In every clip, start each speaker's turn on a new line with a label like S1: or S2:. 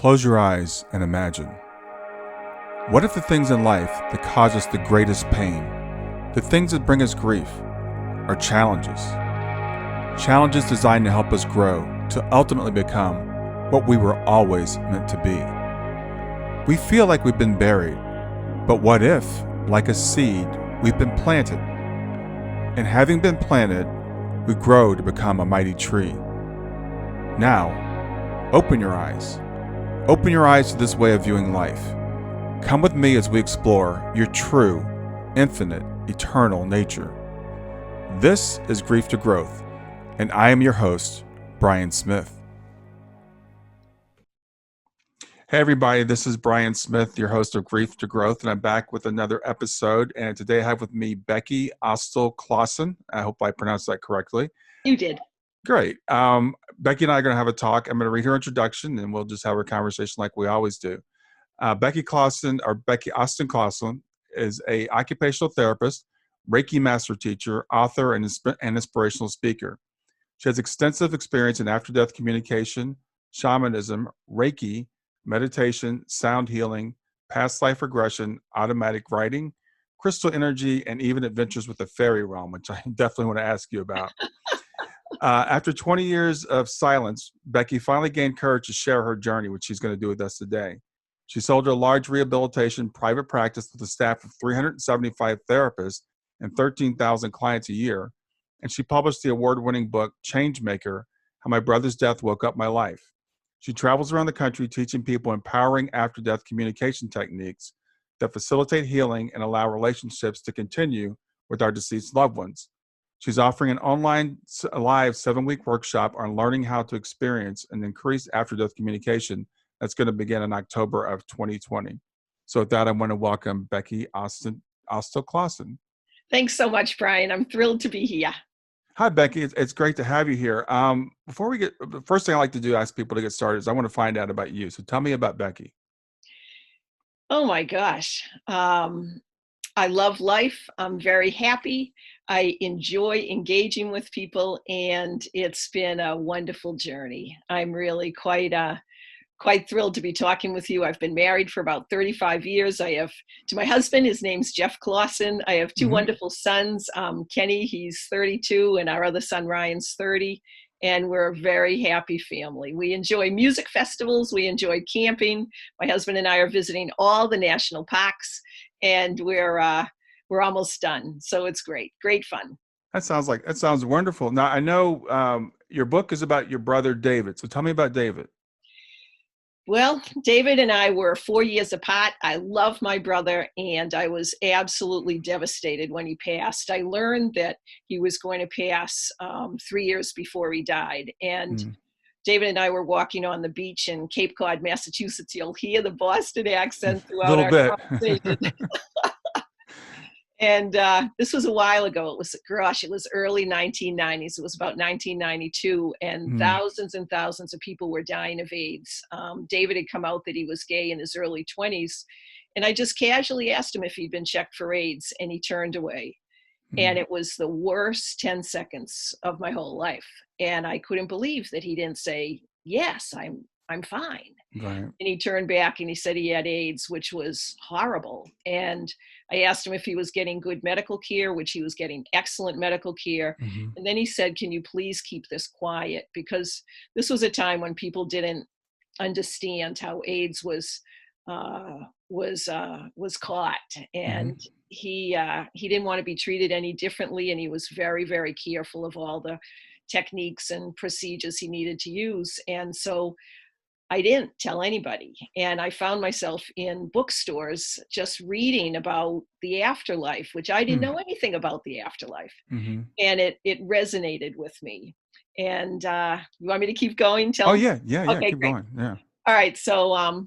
S1: Close your eyes and imagine. What if the things in life that cause us the greatest pain, the things that bring us grief, are challenges? Challenges designed to help us grow, to ultimately become what we were always meant to be. We feel like we've been buried, but what if, like a seed, we've been planted? And having been planted, we grow to become a mighty tree. Now, open your eyes. Open your eyes to this way of viewing life. Come with me as we explore your true, infinite, eternal nature. This is Grief to Growth, and I am your host, Brian Smith. Hey everybody, this is Brian Smith, your host of Grief to Growth, and I'm back with another episode. And today I have with me Becky Austill-Clausen. I hope I pronounced that correctly.
S2: You did.
S1: Great. Becky and I are going to have a talk. I'm going to read her introduction, and we'll just have a conversation like we always do. Becky Austill-Clausen is an occupational therapist, Reiki master teacher, author, and inspirational speaker. She has extensive experience in after-death communication, shamanism, Reiki, meditation, sound healing, past life regression, automatic writing, crystal energy, and even adventures with the fairy realm, which I definitely want to ask you about. After 20 years of silence, Becky finally gained courage to share her journey, which she's going to do with us today. She sold a large rehabilitation private practice with a staff of 375 therapists and 13,000 clients a year. And she published the award-winning book, Changemaker: How My Brother's Death Woke Up My Life. She travels around the country teaching people empowering after-death communication techniques that facilitate healing and allow relationships to continue with our deceased loved ones. She's offering an online live 7-week workshop on learning how to experience and increase after-death communication that's going to begin in October of 2020. So with that, I want to welcome Becky Austill-Clausen.
S2: Thanks so much, Brian. I'm thrilled to be here.
S1: Hi, Becky. It's great to have you here. Before we get, the first thing I like to do, ask people to get started, is I want to find out about you. So tell me about Becky.
S2: Oh my gosh. I love life. I'm very happy. I enjoy engaging with people, and it's been a wonderful journey. I'm really quite thrilled to be talking with you. I've been married for about 35 years. To my husband, his name's Jeff Clausen. I have two wonderful sons, Kenny, he's 32, and our other son, Ryan's 30. And we're a very happy family. We enjoy music festivals. We enjoy camping. My husband and I are visiting all the national parks, and we're almost done. So it's great fun.
S1: That sounds wonderful. Now I know your book is about your brother David. So tell me about David.
S2: Well, David and I were 4 years apart. I love my brother, and I was absolutely devastated when he passed. I learned that he was going to pass 3 years before he died. And David and I were walking on the beach in Cape Cod, Massachusetts. You'll hear the Boston accent throughout our conversation. And this was a while ago. It was early 1990s. It was about 1992, and thousands and thousands of people were dying of AIDS. David had come out that he was gay in his early 20s, and I just casually asked him if he'd been checked for AIDS, and he turned away. And it was the worst 10 seconds of my whole life. And I couldn't believe that he didn't say, yes, I'm fine.
S1: Right.
S2: And he turned back and he said he had AIDS, which was horrible. And I asked him if he was getting good medical care, which he was getting excellent medical care. And then he said, can you please keep this quiet? Because this was a time when people didn't understand how AIDS was caught. And he didn't want to be treated any differently. And he was very, very careful of all the techniques and procedures he needed to use. And so I didn't tell anybody. And I found myself in bookstores just reading about the afterlife, which I didn't know anything about the afterlife. And it resonated with me. And you want me to keep going?
S1: Yeah,
S2: okay,
S1: keep
S2: great.
S1: going. Yeah.
S2: All right. So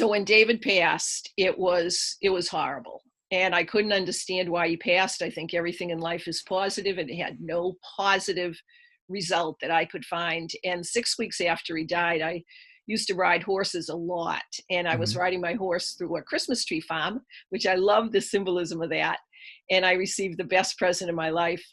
S2: when David passed, it was horrible. And I couldn't understand why he passed. I think everything in life is positive, and it had no positive result that I could find. And 6 weeks after he died, I used to ride horses a lot. And I was riding my horse through a Christmas tree farm, which I love the symbolism of that. And I received the best present of my life.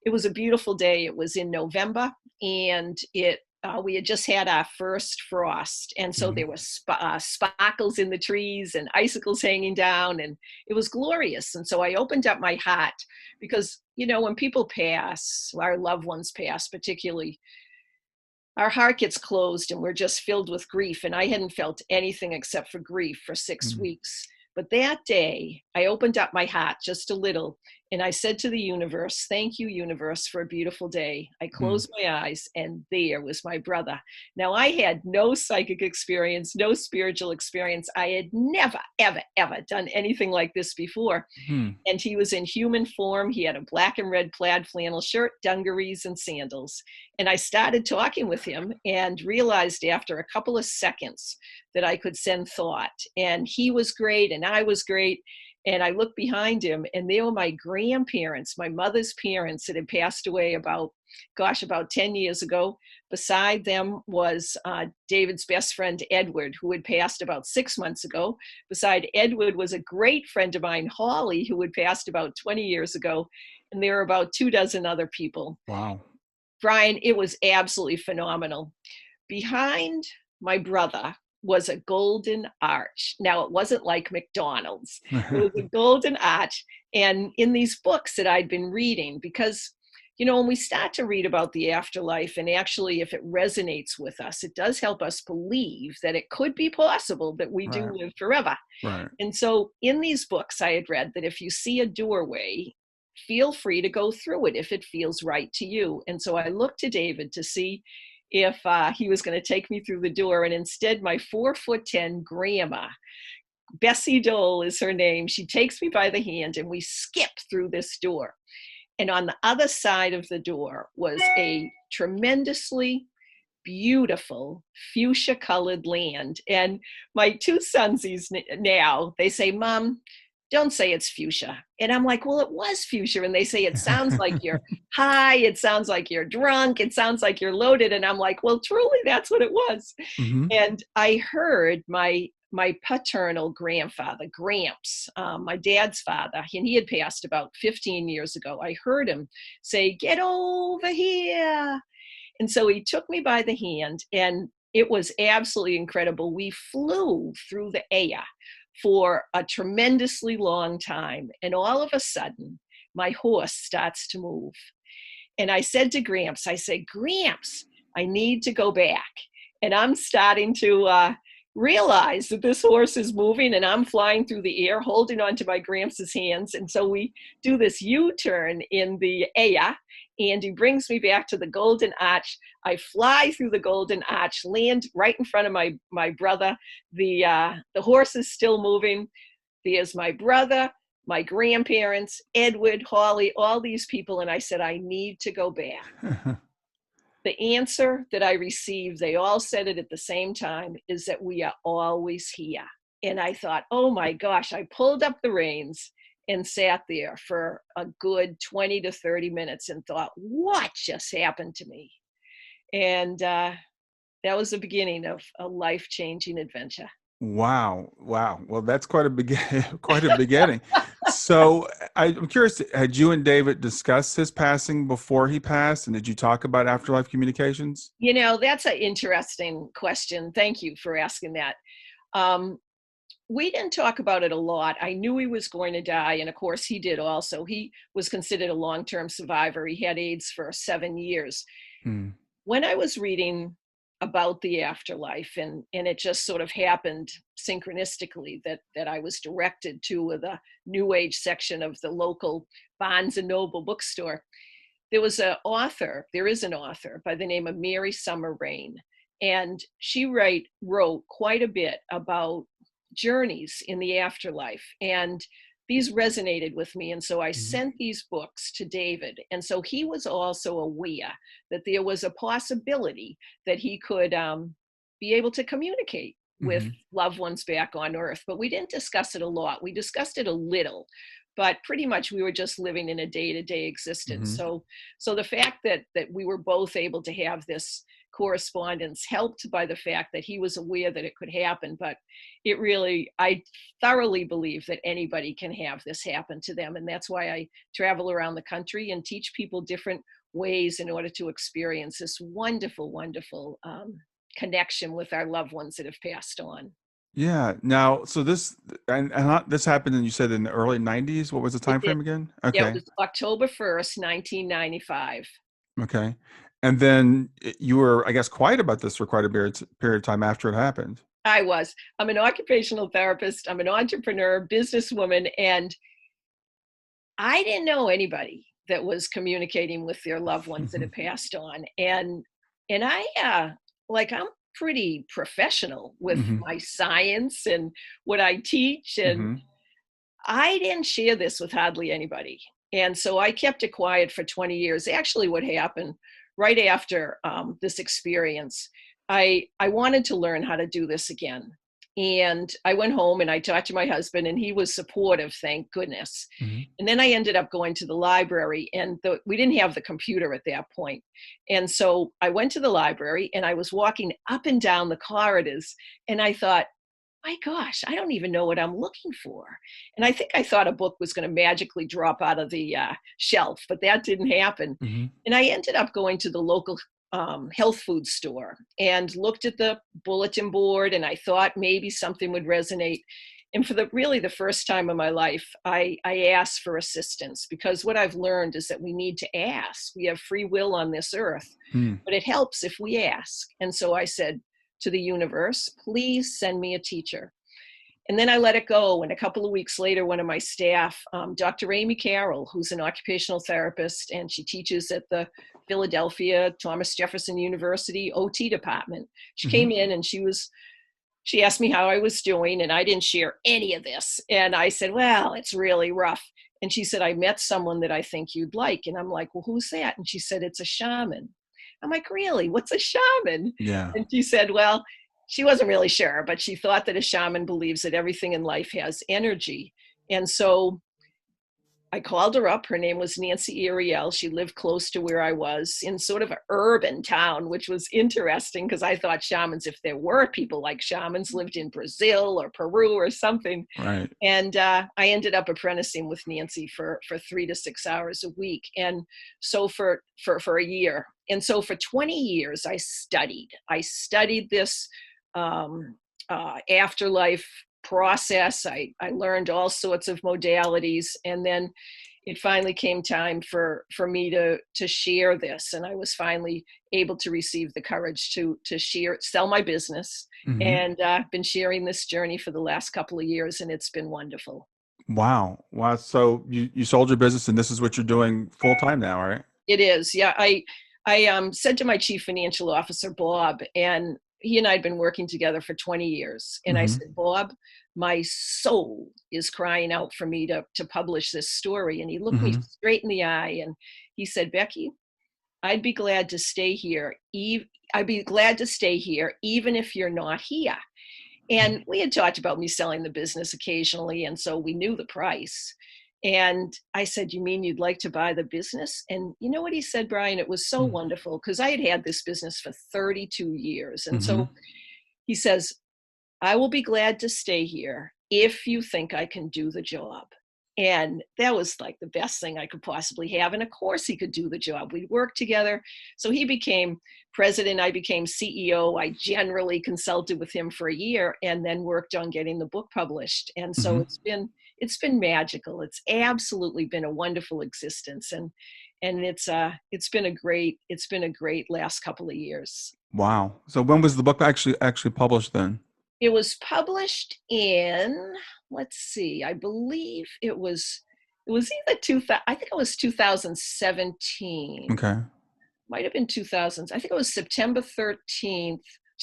S2: It was a beautiful day. It was in November, and it we had just had our first frost, and so there were sparkles in the trees and icicles hanging down, and it was glorious. And so I opened up my heart because, you know, when people pass, our loved ones pass particularly, our heart gets closed and we're just filled with grief. And I hadn't felt anything except for grief for 6 weeks. But that day, I opened up my heart just a little, and I said to the universe, thank you, universe, for a beautiful day. I closed my eyes, and there was my brother. Now, I had no psychic experience, no spiritual experience. I had never, ever, ever done anything like this before. And he was in human form. He had a black and red plaid flannel shirt, dungarees, and sandals. And I started talking with him and realized after a couple of seconds that I could send thought. And he was great, and I was great. And I looked behind him, and they were my grandparents, my mother's parents that had passed away about 10 years ago. Beside them was David's best friend, Edward, who had passed about 6 months ago. Beside Edward was a great friend of mine, Holly, who had passed about 20 years ago. And there were about 24 other people.
S1: Wow.
S2: Brian, it was absolutely phenomenal. Behind my brother was a golden arch. Now, it wasn't like McDonald's. It was a golden arch. And in these books that I'd been reading, because, you know, when we start to read about the afterlife, and actually if it resonates with us, it does help us believe that it could be possible that we do live forever.
S1: Right.
S2: And so in these books, I had read that if you see a doorway, feel free to go through it if it feels right to you. And so I looked to David to see if he was going to take me through the door. And instead, my 4'10" grandma, Bessie Dole is her name, she takes me by the hand and we skip through this door. And on the other side of the door was a tremendously beautiful fuchsia colored land. And my two sonsies now, they say, Mom, don't say it's fuchsia. And I'm like, well, it was fuchsia. And they say, it sounds like you're high. It sounds like you're drunk. It sounds like you're loaded. And I'm like, well, truly, that's what it was. And I heard my paternal grandfather, Gramps, my dad's father, and he had passed about 15 years ago. I heard him say, get over here. And so he took me by the hand, and it was absolutely incredible. We flew through the air for a tremendously long time. And all of a sudden, my horse starts to move. And I said to Gramps, I said, Gramps, I need to go back. And I'm starting to realize that this horse is moving, and I'm flying through the air, holding onto my Gramps' hands. And so we do this U-turn in the air, and he brings me back to the Golden Arch. I fly through the Golden Arch, land right in front of my brother. The horse is still moving. There's my brother, my grandparents, Edward, Holly, all these people. And I said, I need to go back. The answer that I received, they all said it at the same time, is that we are always here. And I thought, oh my gosh, I pulled up the reins and sat there for a good 20 to 30 minutes and thought, what just happened to me? And that was the beginning of a life-changing adventure.
S1: Wow. Well, that's quite a beginning. So I'm curious, had you and David discussed his passing before he passed? And did you talk about afterlife communications?
S2: You know, that's an interesting question. Thank you for asking that. We didn't talk about it a lot. I knew he was going to die. And of course he did also. He was considered a long-term survivor. He had AIDS for 7 years. When I was reading about the afterlife, and it just sort of happened synchronistically that I was directed to the New Age section of the local Barnes and Noble bookstore. There is an author by the name of Mary Summer Rain. And she wrote quite a bit about journeys in the afterlife. And these resonated with me. And so I sent these books to David. And so he was also aware that there was a possibility that he could be able to communicate with loved ones back on earth. But we didn't discuss it a lot. We discussed it a little, but pretty much we were just living in a day-to-day existence. So the fact that we were both able to have this correspondence helped by the fact that he was aware that it could happen. But I thoroughly believe that anybody can have this happen to them. And that's why I travel around the country and teach people different ways in order to experience this wonderful, wonderful connection with our loved ones that have passed on.
S1: Yeah. Now, so this this happened, and you said in the early '90s. What was the
S2: It
S1: time
S2: did.
S1: frame again?
S2: Yeah, it
S1: Okay.
S2: was October 1st, 1995.
S1: Okay. And then you were, I guess, quiet about this for quite a period of time after it happened.
S2: I was. I'm an occupational therapist. I'm an entrepreneur, businesswoman, and I didn't know anybody that was communicating with their loved ones that had passed on. And I'm pretty professional with
S1: Hmm.
S2: my science and what I teach, and
S1: Hmm.
S2: I didn't share this with hardly anybody. And so I kept it quiet for 20 years. Actually, what happened right after this experience, I wanted to learn how to do this again. And I went home and I talked to my husband, and he was supportive, thank goodness.
S1: Hmm.
S2: And then I ended up going to the library, and we didn't have the computer at that point. And so I went to the library and I was walking up and down the corridors, and I thought, my gosh, I don't even know what I'm looking for. And I think I thought a book was going to magically drop out of the shelf, but that didn't happen.
S1: Hmm.
S2: And I ended up going to the local health food store and looked at the bulletin board, and I thought maybe something would resonate. And for the first time in my life, I asked for assistance, because what I've learned is that we need to ask. We have free will on this earth,
S1: Hmm.
S2: but it helps if we ask. And so I said to the universe, please send me a teacher. And then I let it go. And a couple of weeks later, one of my staff, Dr. Amy Carroll, who's an occupational therapist, and she teaches at the Philadelphia Thomas Jefferson University OT department. She
S1: Hmm.
S2: came in and she asked me how I was doing, and I didn't share any of this. And I said, well, it's really rough. And she said, I met someone that I think you'd like. And I'm like, well, who's that? And she said, it's a shaman. I'm like, really? What's a shaman?
S1: Yeah.
S2: And she said, well, she wasn't really sure, but she thought that a shaman believes that everything in life has energy. And so I called her up. Her name was Nancy Ariel. She lived close to where I was, in sort of an urban town, which was interesting because I thought shamans, if there were people like shamans, lived in Brazil or Peru or something.
S1: Right.
S2: And I ended up apprenticing with Nancy for 3 to 6 hours a week. And so for a year. And so for 20 years, I studied this afterlife process. I learned all sorts of modalities. And then it finally came time for me to share this. And I was finally able to receive the courage to sell my business.
S1: Hmm.
S2: And I've been sharing this journey for the last couple of years, and it's been wonderful.
S1: Wow. Wow. So you sold your business, and this is what you're doing full time now, right?
S2: It is. Yeah. I said to my chief financial officer, Bob, and he and I had been working together for 20 years. And I
S1: Hmm.
S2: said, Bob, my soul is crying out for me to publish this story. And he looked me
S1: Hmm.
S2: straight in the eye and he said, Becky, I'd be glad to stay here. I'd be glad to stay here, even if you're not here. And we had talked about me selling the business occasionally, and so we knew the price. And I said, you mean you'd like to buy the business? And you know what he said, Brian? It was so wonderful, because I had this business for 32 years. And
S1: Hmm.
S2: so he says, I will be glad to stay here if you think I can do the job. And that was like the best thing I could possibly have. And of course, he could do the job. We worked together. So he became president. I became CEO. I generally consulted with him for a year and then worked on getting the book published. And so
S1: Hmm.
S2: it's been magical. It's absolutely been a wonderful existence. And it's been a great last couple of years.
S1: Wow. So when was the book actually published then?
S2: It was published in, let's see, I believe it was either 2000, I think it was 2017.
S1: Okay.
S2: Might have been 2000. I think it was September 13th.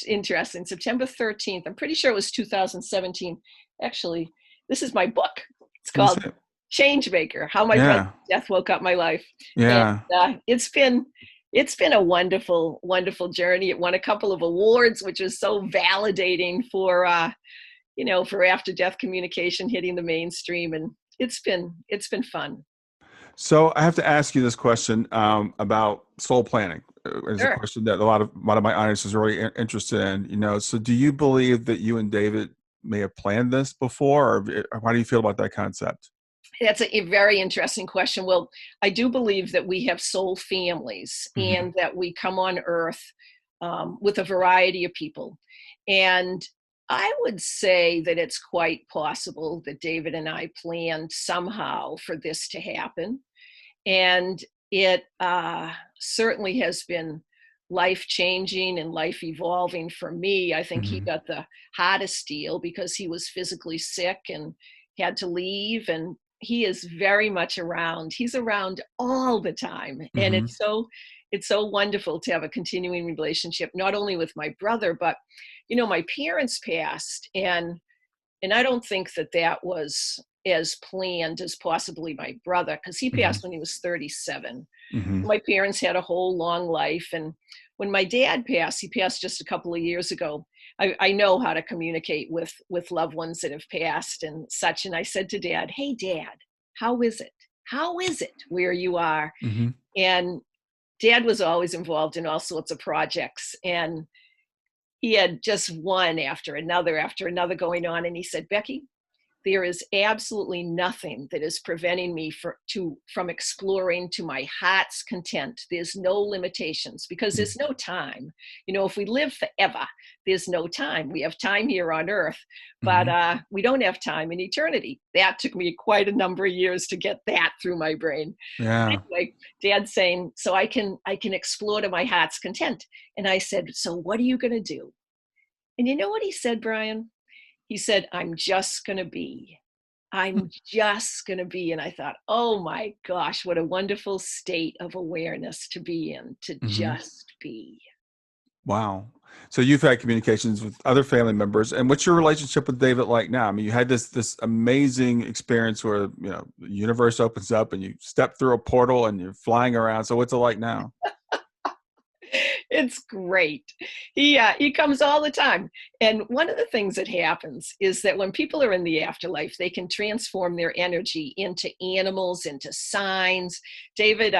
S2: Interesting. September 13th. I'm pretty sure it was 2017. Actually, this is my book. It's
S1: Let me
S2: called
S1: see it.
S2: Changemaker: How My Brother's
S1: Yeah.
S2: Death Woke Up My Life. And
S1: Yeah.
S2: it's been a wonderful, wonderful journey. It won a couple of awards, which was so validating for after death communication hitting the mainstream. And it's been fun.
S1: So I have to ask you this question about soul planning. It's a
S2: Sure.
S1: question that a lot of my audience is really interested in. So do you believe that you and David may have planned this before, or how do you feel about that concept?
S2: That's a very interesting question. Well, I do believe that we have soul families
S1: Mm-hmm.
S2: and that we come on earth with a variety of people. And I would say that it's quite possible that David and I planned somehow for this to happen. And it certainly has been life changing and life evolving for me. I think he
S1: Mm-hmm.
S2: got the hardest deal because he was physically sick and had to leave. And he is very much around. He's around all the time. And
S1: Mm-hmm.
S2: it's so wonderful to have a continuing relationship, not only with my brother, but, my parents passed, and I don't think that that was as planned as possibly my brother, because he
S1: Mm-hmm.
S2: passed when he was 37.
S1: Mm-hmm.
S2: My parents had a whole long life. And when my dad passed, he passed just a couple of years ago. I know how to communicate with loved ones that have passed and such. And I said to Dad, "Hey, Dad, how is it? How is it where you are?"
S1: Mm-hmm.
S2: And Dad was always involved in all sorts of projects. And he had just one after another going on. And he said, "Becky, there is absolutely nothing that is preventing me from exploring to my heart's content. There's no limitations because there's no time. If we live forever, there's no time. We have time here on earth, but
S1: Mm-hmm.
S2: we don't have time in eternity." That took me quite a number of years to get that through my brain.
S1: Yeah.
S2: Anyway, Dad's saying, "So I can explore to my heart's content." And I said, "So what are you going to do?" And you know what he said, Brian? He said, "I'm just going to be. I'm just going to be." And I thought, oh my gosh, what a wonderful state of awareness to be in, to
S1: Mm-hmm.
S2: just be.
S1: Wow. So you've had communications with other family members, and what's your relationship with David like now? I mean, you had this amazing experience where the universe opens up and you step through a portal and you're flying around. So what's it like now?
S2: It's great. He comes all the time. And one of the things that happens is that when people are in the afterlife, they can transform their energy into animals, into signs. David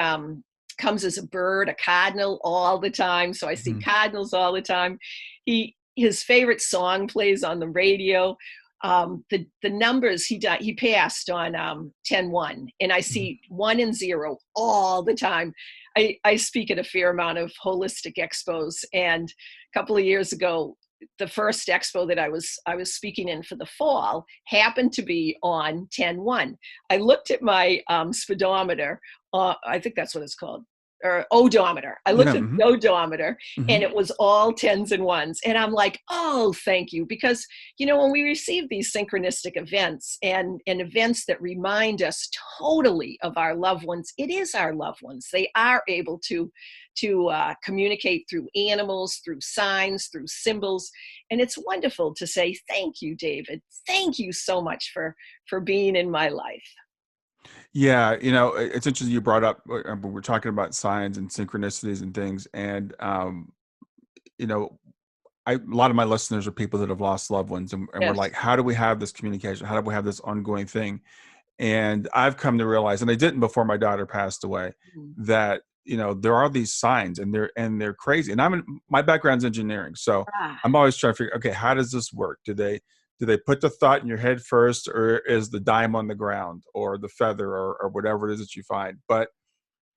S2: comes as a bird, a cardinal, all the time. So I see
S1: Mm-hmm.
S2: cardinals all the time. His favorite song plays on the radio. The numbers he passed on 10-1, and I
S1: Mm-hmm.
S2: see 1 and 0 all the time. I speak at a fair amount of holistic expos, and a couple of years ago, the first expo that I was speaking in for the fall happened to be on 10-1. I looked at my speedometer. I think that's what it's called, or odometer. I
S1: Yeah.
S2: looked at
S1: Mm-hmm.
S2: the odometer,
S1: Mm-hmm.
S2: and it was all 10s and 1s. And I'm like, oh, thank you. Because, when we receive these synchronistic events and events that remind us totally of our loved ones, it is our loved ones. They are able to communicate through animals, through signs, through symbols. And it's wonderful to say, thank you, David. Thank you so much for being in my life.
S1: Yeah, it's interesting you brought up when we're talking about signs and synchronicities and things, and you know, a lot of my listeners are people that have lost loved ones, and we're
S2: Yes.
S1: like, how do we have this communication? How do we have this ongoing thing? And I've come to realize, and I didn't before my daughter passed away,
S2: Mhm.
S1: that there are these signs, and they're crazy. And my background's engineering, so
S2: Ah.
S1: I'm always trying to figure, okay, how does this work? Do they put the thought in your head first, or is the dime on the ground, or the feather, or whatever it is that you find? But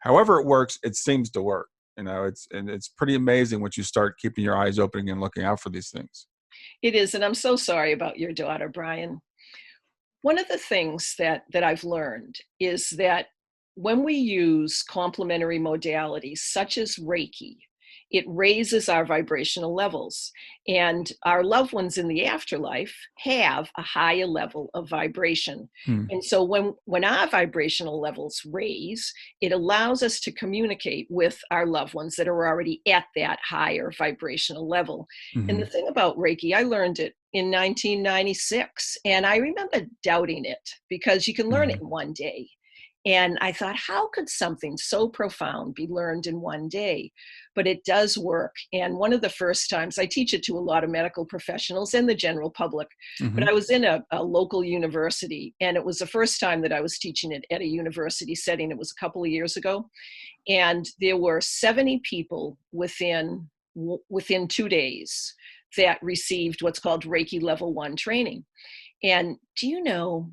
S1: however it works, it seems to work. It's pretty amazing once you start keeping your eyes open and looking out for these things.
S2: It is, and I'm so sorry about your daughter, Brian. One of the things that I've learned is that when we use complementary modalities such as Reiki, it raises our vibrational levels. And our loved ones in the afterlife have a higher level of vibration.
S1: Hmm.
S2: And so when our vibrational levels raise, it allows us to communicate with our loved ones that are already at that higher vibrational level. And the
S1: Hmm.
S2: thing about Reiki, I learned it in 1996, and I remember doubting it because you can learn it
S1: Hmm.
S2: in one day. And I thought, how could something so profound be learned in one day? But it does work. And one of the first times, I teach it to a lot of medical professionals and the general public,
S1: Hmm.
S2: but I was in a local university, and it was the first time that I was teaching it at a university setting. It was a couple of years ago. And there were 70 people within 2 days that received what's called Reiki level 1 training. And do you know,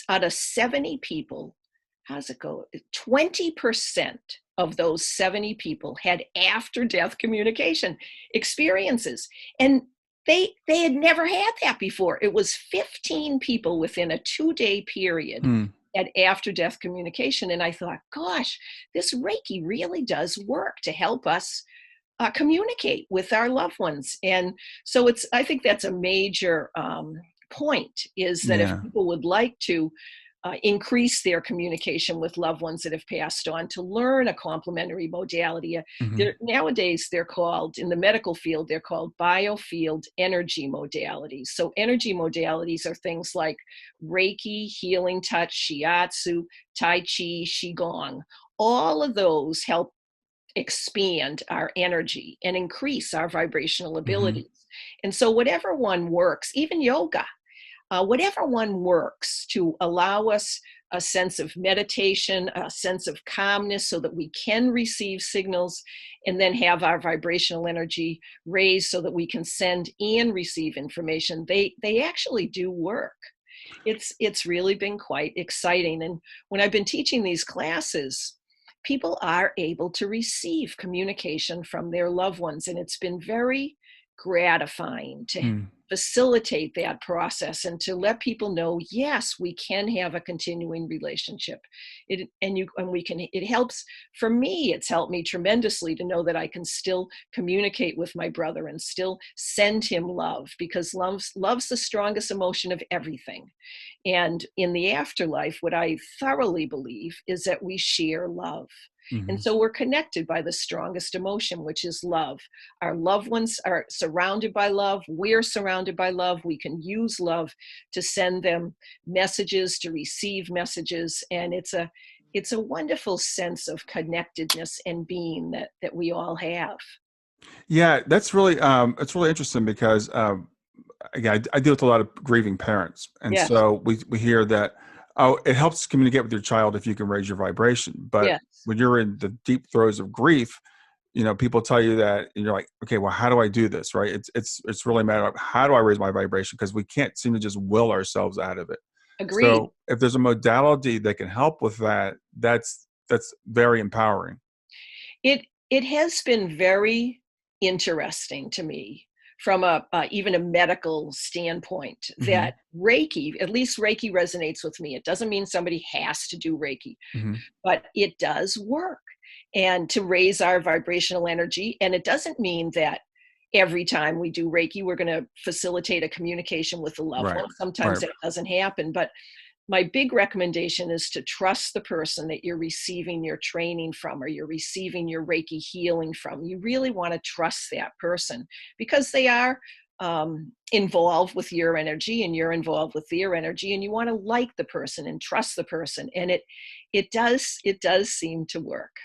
S2: out of 70 people, how does it go? 20% of those 70 people had after-death communication experiences. And they had never had that before. It was 15 people within a 2-day period had after-death communication. And I thought, gosh, this Reiki really does work to help us communicate with our loved ones. And so I think that's a major point, is that if people would like to increase their communication with loved ones that have passed on, to learn a complementary modality. Nowadays, they're called, in the medical field, they're called biofield energy modalities. So energy modalities are things like Reiki, healing touch, shiatsu, Tai Chi, Qigong. All of those help expand our energy and increase our vibrational abilities. And so whatever one works, even yoga, whatever one works to allow us a sense of meditation, a sense of calmness, so that we can receive signals and then have our vibrational energy raised so that we can send and receive information, they actually do work. It's really been quite exciting. And when I've been teaching these classes, people are able to receive communication from their loved ones. And it's been very gratifying to facilitate that process and to let people know, yes, we can have a continuing relationship. It helps. For me, it's helped me tremendously to know that I can still communicate with my brother and still send him love, because love's the strongest emotion of everything. And in the afterlife, what I thoroughly believe is that we share love. And so we're connected by the strongest emotion, which is love. Our loved ones are surrounded by love. We're surrounded by love. We can use love to send them messages, to receive messages. And it's a wonderful sense of connectedness and being that we all have.
S1: Yeah, that's really it's really interesting, because again, I deal with a lot of grieving parents, and
S2: Yes.
S1: so we hear that, oh, it helps communicate with your child if you can raise your vibration. But
S2: Yes.
S1: when you're in the deep throes of grief, people tell you that, and you're like, okay, well, how do I do this? Right? It's really a matter of, how do I raise my vibration? Because we can't seem to just will ourselves out of it.
S2: Agreed.
S1: So if there's a modality that can help with that, that's very empowering.
S2: It has been very interesting to me from even a medical standpoint, that Reiki, at least Reiki resonates with me. It doesn't mean somebody has to do Reiki, but it does work, and to raise our vibrational energy. And it doesn't mean that every time we do Reiki, we're going to facilitate a communication with the loved one. Sometimes that doesn't happen, but my big recommendation is to trust the person that you're receiving your training from, or you're receiving your Reiki healing from. You really want to trust that person, because they are involved with your energy and you're involved with their energy, and you want to like the person and trust the person. And it does seem to work.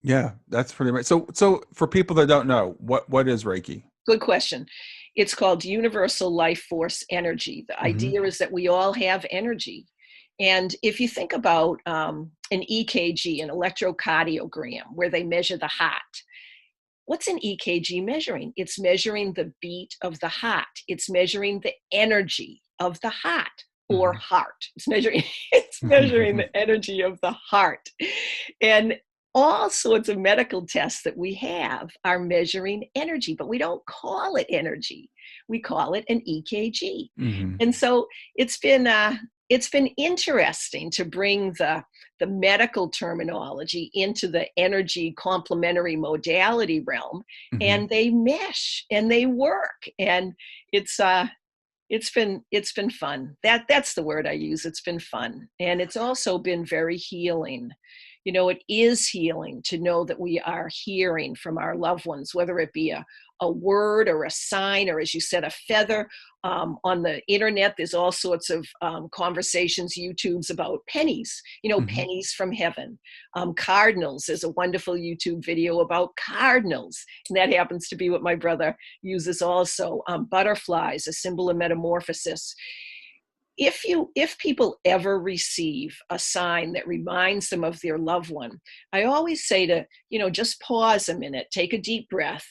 S1: Yeah, that's pretty much. So for people that don't know, what is Reiki?
S2: Good question. It's called universal life force energy. The idea is that we all have energy. And if you think about an EKG, an electrocardiogram, where they measure the heart, what's an EKG measuring? It's measuring the beat of the heart. It's measuring the energy of the heart, or heart. It's measuring the energy of the heart. And all sorts of medical tests that we have are measuring energy, but we don't call it energy. We call it an EKG. And so it's been interesting to bring the medical terminology into the energy complementary modality realm, and they mesh and they work, and it's been fun. That's the word I use. It's been fun, and it's also been very healing. It is healing to know that we are hearing from our loved ones, whether it be a word or a sign, or, as you said, a feather. On the internet, there's all sorts of conversations, YouTubes about pennies, pennies from heaven. Cardinals, there's a wonderful YouTube video about cardinals, and that happens to be what my brother uses also. Butterflies, a symbol of metamorphosis. If people ever receive a sign that reminds them of their loved one, I always say to, just pause a minute, take a deep breath.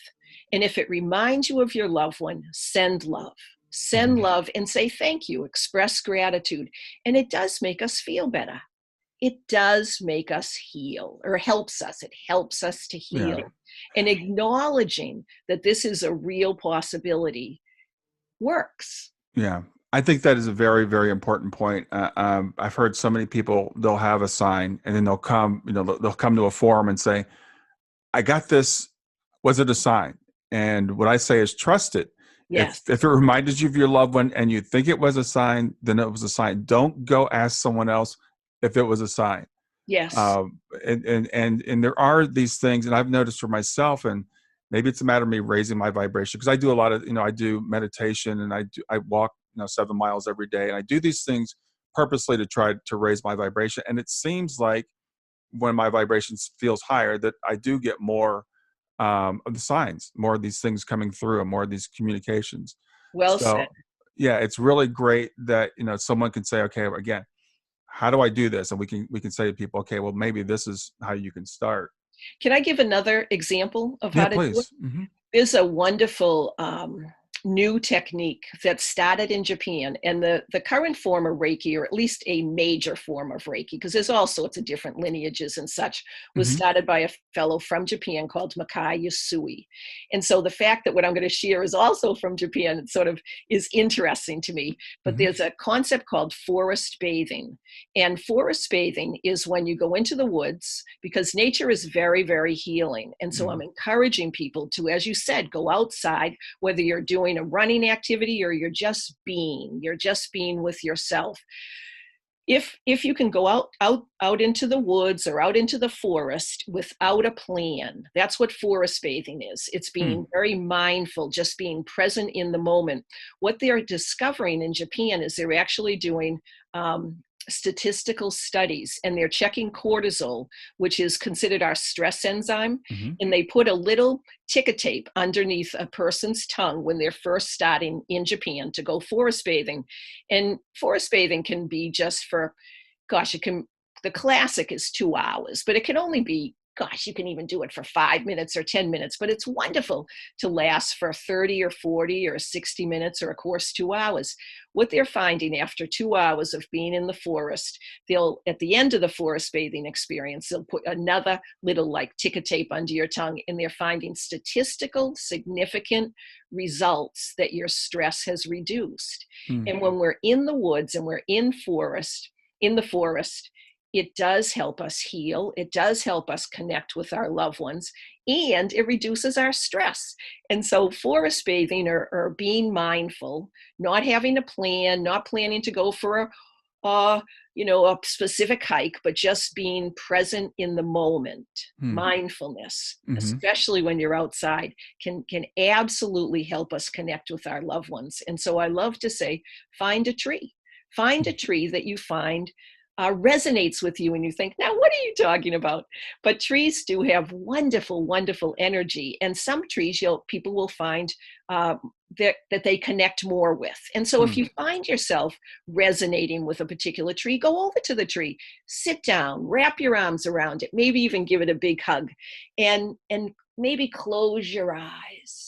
S2: And if it reminds you of your loved one, send love. send love, and say thank you, express gratitude. And it does make us feel better. It does make us heal, or helps us. It helps us to heal.
S1: Yeah.
S2: And acknowledging that this is a real possibility works.
S1: Yeah. I think that is a very, very important point. I've heard so many people, they'll have a sign and then they'll come, they'll come to a forum and say, I got this. Was it a sign? And what I say is trust it.
S2: Yes.
S1: If it reminded you of your loved one and you think it was a sign, then it was a sign. Don't go ask someone else if it was a sign.
S2: Yes.
S1: And there are these things, and I've noticed for myself, and maybe it's a matter of me raising my vibration, because I do a lot of, I do meditation, and I walk 7 miles every day, and I do these things purposely to try to raise my vibration. And it seems like when my vibration feels higher, that I do get more of the signs, more of these things coming through, and more of these communications.
S2: Well
S1: So
S2: said.
S1: yeah, it's really great that someone can say, okay, again, how do I do this? And we can say to people, okay, well, maybe this is how you can start.
S2: Can I give another example of
S1: Yeah,
S2: how to do it?
S1: please. Mm-hmm.
S2: There's a wonderful new technique that started in Japan, and the current form of Reiki, or at least a major form of Reiki, because there's all sorts of different lineages and such, was
S1: Mm-hmm.
S2: started by a fellow from Japan called Makai Yasui. And so the fact that what I'm going to share is also from Japan, it sort of is interesting to me. But
S1: Mm-hmm.
S2: there's a concept called forest bathing. And forest bathing is when you go into the woods, because nature is very, very healing. And so I'm encouraging people to, as you said, go outside, whether you're doing a running activity or you're just being with yourself. If you can go out into the woods or out into the forest without a plan, that's what forest bathing is. It's being very mindful, just being present in the moment. What they're discovering in Japan is they're actually doing statistical studies, and they're checking cortisol, which is considered our stress enzyme.
S1: Mm-hmm.
S2: And they put a little ticker tape underneath a person's tongue when they're first starting in Japan to go forest bathing. And forest bathing can be just for, the classic is 2 hours, but it can only be, you can even do it for 5 minutes or 10 minutes, but it's wonderful to last for 30 or 40 or 60 minutes, or of course 2 hours. What they're finding after 2 hours of being in the forest, at the end of the forest bathing experience, they'll put another little ticker tape under your tongue, and they're finding statistical significant results that your stress has reduced. And when we're in the woods and we're in the forest, it does help us heal. It does help us connect with our loved ones, and it reduces our stress. And so forest bathing, or being mindful, not having a plan, not planning to go for a specific hike, but just being present in the moment, mindfulness, especially when you're outside, can absolutely help us connect with our loved ones. And so I love to say, find a tree that you find resonates with you, and you think, now what are you talking about? But trees do have wonderful, wonderful energy, and some trees people will find that they connect more with. And so if you find yourself resonating with a particular tree, go over to the tree, sit down, wrap your arms around it, maybe even give it a big hug, and maybe close your eyes.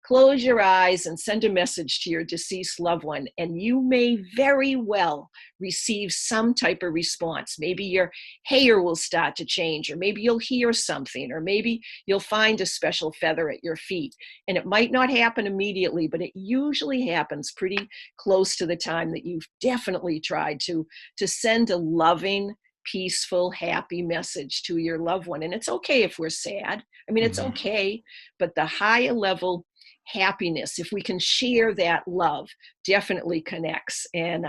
S2: Close your eyes and send a message to your deceased loved one, and you may very well receive some type of response. Maybe your hair will start to change, or maybe you'll hear something, or maybe you'll find a special feather at your feet. And it might not happen immediately, but it usually happens pretty close to the time that you've definitely tried to send a loving, peaceful, happy message to your loved one. And it's okay if we're sad. I mean, it's okay, but the higher level happiness, if we can share that love, definitely connects. And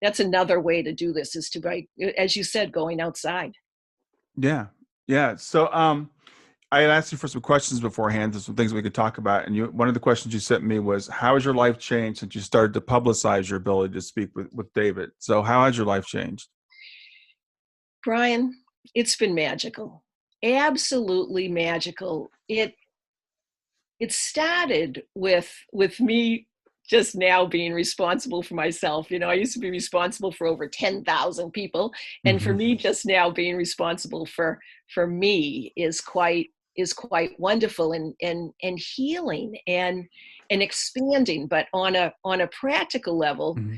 S2: that's another way to do this, is by, as you said, going outside.
S1: Yeah. So I had asked you for some questions beforehand, some things we could talk about, and one of the questions you sent me was, how has your life changed since you started to publicize your ability to speak with David? So how has your life changed?
S2: Brian, it's been magical. Absolutely magical. It started with me just now being responsible for myself. I used to be responsible for over 10,000 people. And for me, just now being responsible for me is quite wonderful and healing. And and expanding. But on a practical level,
S1: Mm-hmm.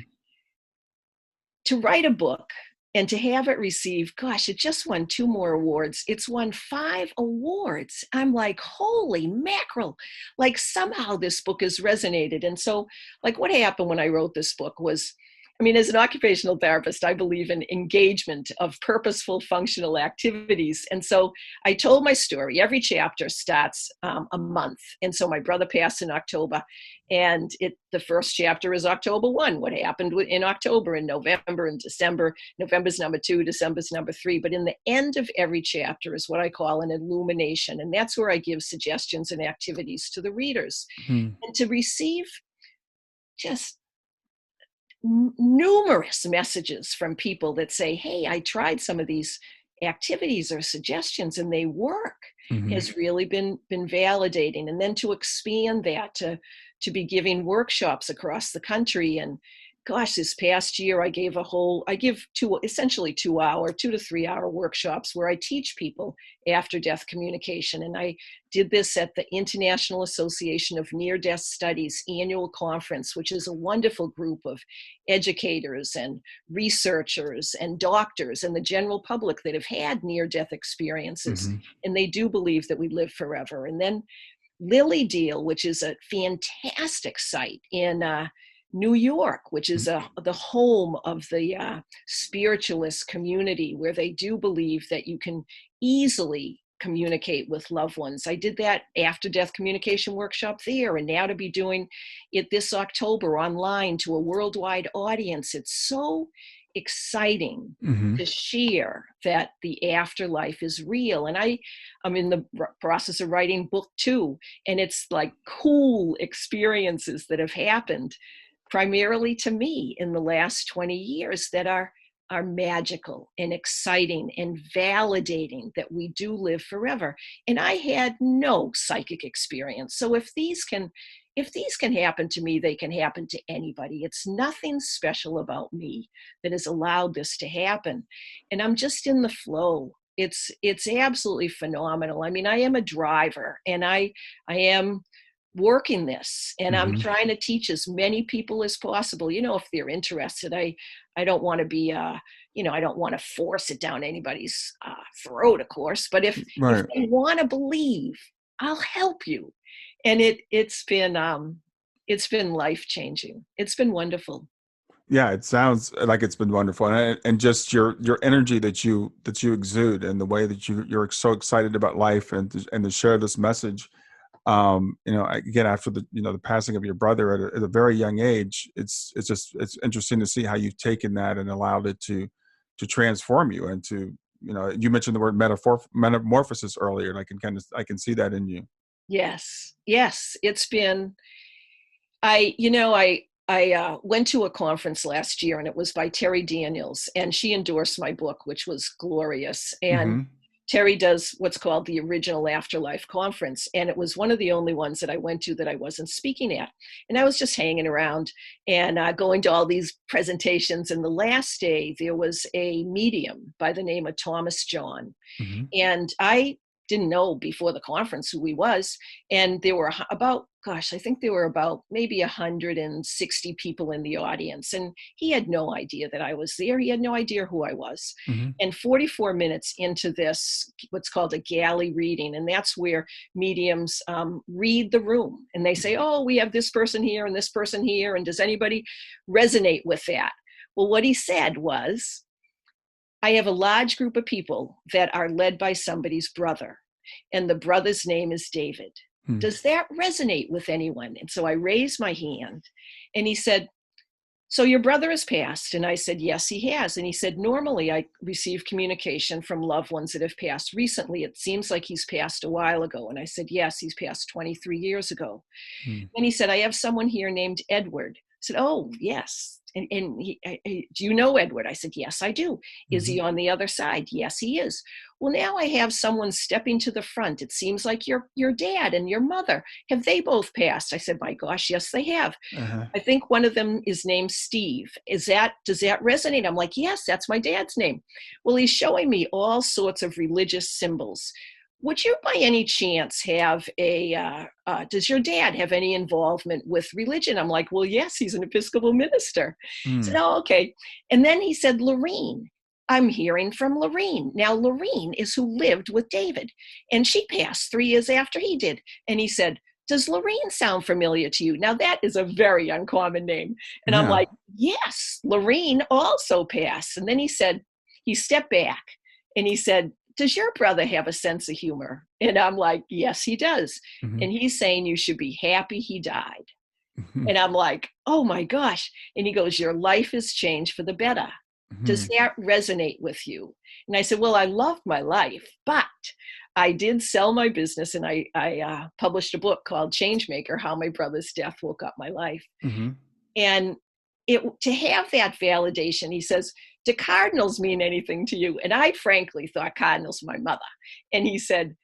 S2: to write a book and to have it receive, gosh, it just won 2 more awards. It's won 5 awards. I'm like, holy mackerel. Like somehow this book has resonated. And so like what happened when I wrote this book was, I mean, as an occupational therapist, I believe in engagement of purposeful functional activities. And so I told my story. Every chapter starts a month. And so my brother passed in October, and the first chapter is October 1, what happened in October and November and December. November's number 2, December's number 3. But in the end of every chapter is what I call an illumination. And that's where I give suggestions and activities to the readers.
S1: Mm-hmm.
S2: And to receive just numerous messages from people that say, hey, I tried some of these activities or suggestions and they work,
S1: Mm-hmm.
S2: has really been validating. And then to expand that to be giving workshops across the country. And gosh, this past year I give essentially 2 to 3 hour workshops where I teach people after death communication. And I did this at the International Association of Near-Death Studies annual conference, which is a wonderful group of educators and researchers and doctors and the general public that have had near-death experiences.
S1: Mm-hmm.
S2: And they do believe that we live forever. And then Lily Deal, which is a fantastic site in New York, which is the home of the spiritualist community, where they do believe that you can easily communicate with loved ones. I did that after death communication workshop there, and now to be doing it this October online to a worldwide audience. It's so exciting
S1: Mm-hmm.
S2: to share that the afterlife is real. And I'm in the process of writing book 2, and it's like cool experiences that have happened primarily to me in the last 20 years that are magical and exciting and validating that we do live forever. And I had no psychic experience. So if these can happen to me, they can happen to anybody. It's nothing special about me that has allowed this to happen. And I'm just in the flow. It's absolutely phenomenal. I mean, I am a driver, and I am working this, and I'm
S1: Mm-hmm.
S2: trying to teach as many people as possible, if they're interested. I don't want to be I don't want to force it down anybody's throat, of course, but if
S1: Right.
S2: they want to believe, I'll help you. And it's been life changing. It's been wonderful.
S1: Yeah, it sounds like it's been wonderful, and just your energy that you exude, and the way that you're so excited about life, and to share this message. Again, after the passing of your brother at a very young age, it's interesting to see how you've taken that and allowed it to transform you, and to, you mentioned the word metamorphosis earlier, and I can see that in you.
S2: Yes, it's been. I went to a conference last year, and it was by Terry Daniels, and she endorsed my book, which was glorious. And
S1: Mm-hmm.
S2: Terry does what's called the original Afterlife conference. And it was one of the only ones that I went to that I wasn't speaking at. And I was just hanging around and going to all these presentations. And the last day, there was a medium by the name of Thomas John.
S1: Mm-hmm.
S2: And I didn't know before the conference who he was. And there were I think there were about maybe 160 people in the audience. And he had no idea that I was there. He had no idea who I was.
S1: Mm-hmm.
S2: And 44 minutes into this, what's called a galley reading, and that's where mediums read the room. And they say, oh, we have this person here and this person here. And does anybody resonate with that? Well, what he said was, I have a large group of people that are led by somebody's brother, and the brother's name is David.
S1: Mm-hmm.
S2: Does that resonate with anyone? And so I raised my hand, and he said, so your brother has passed? And I said, yes, he has. And he said, normally I receive communication from loved ones that have passed recently. It seems like he's passed a while ago. And I said, yes, he's passed 23 years ago.
S1: Mm-hmm.
S2: And he said, I have someone here named Edward. I said, oh, yes. And do you know Edward? I said, yes, I do. Is he on the other side? Yes, he is. Well, now I have someone stepping to the front. It seems like your dad and your mother. Have they both passed? I said, my gosh, yes, they have.
S1: Uh-huh.
S2: I think one of them is named Steve. Does that resonate? I'm like, yes, that's my dad's name. Well, he's showing me all sorts of religious symbols. would you by any chance have does your dad have any involvement with religion? I'm like, well, yes, he's an Episcopal minister. He said,
S1: Mm.
S2: oh, okay. And then he said, Lorene, I'm hearing from Lorene. Now, Lorene is who lived with David, and she passed 3 years after he did. And he said, does Lorene sound familiar to you? Now, that is a very uncommon name. And I'm
S1: Yeah.
S2: like, yes, Lorene also passed. And then he said, he stepped back and he said, does your brother have a sense of humor? And I'm like, yes, he does.
S1: Mm-hmm.
S2: And he's saying you should be happy he died.
S1: Mm-hmm.
S2: And I'm like, oh my gosh. And he goes, your life has changed for the better. Does that resonate with you? And I said, well, I love my life, but I did sell my business, and I published a book called Changemaker, How My Brother's Death Woke Up My Life.
S1: Mm-hmm.
S2: And to have that validation, he says, do cardinals mean anything to you? And I frankly thought cardinals were my mother. And he said,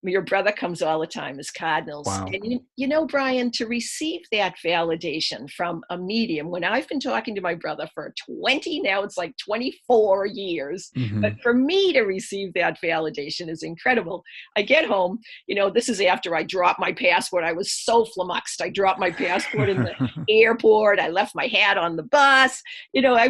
S2: your brother comes all the time as cardinals.
S1: Wow.
S2: And you know, Brian, to receive that validation from a medium, when I've been talking to my brother for 20, now it's like 24 years,
S1: Mm-hmm.
S2: but for me to receive that validation is incredible. I get home, you know, this is after I dropped my passport. I was so flummoxed. I dropped my passport in the airport. I left my hat on the bus. You know, I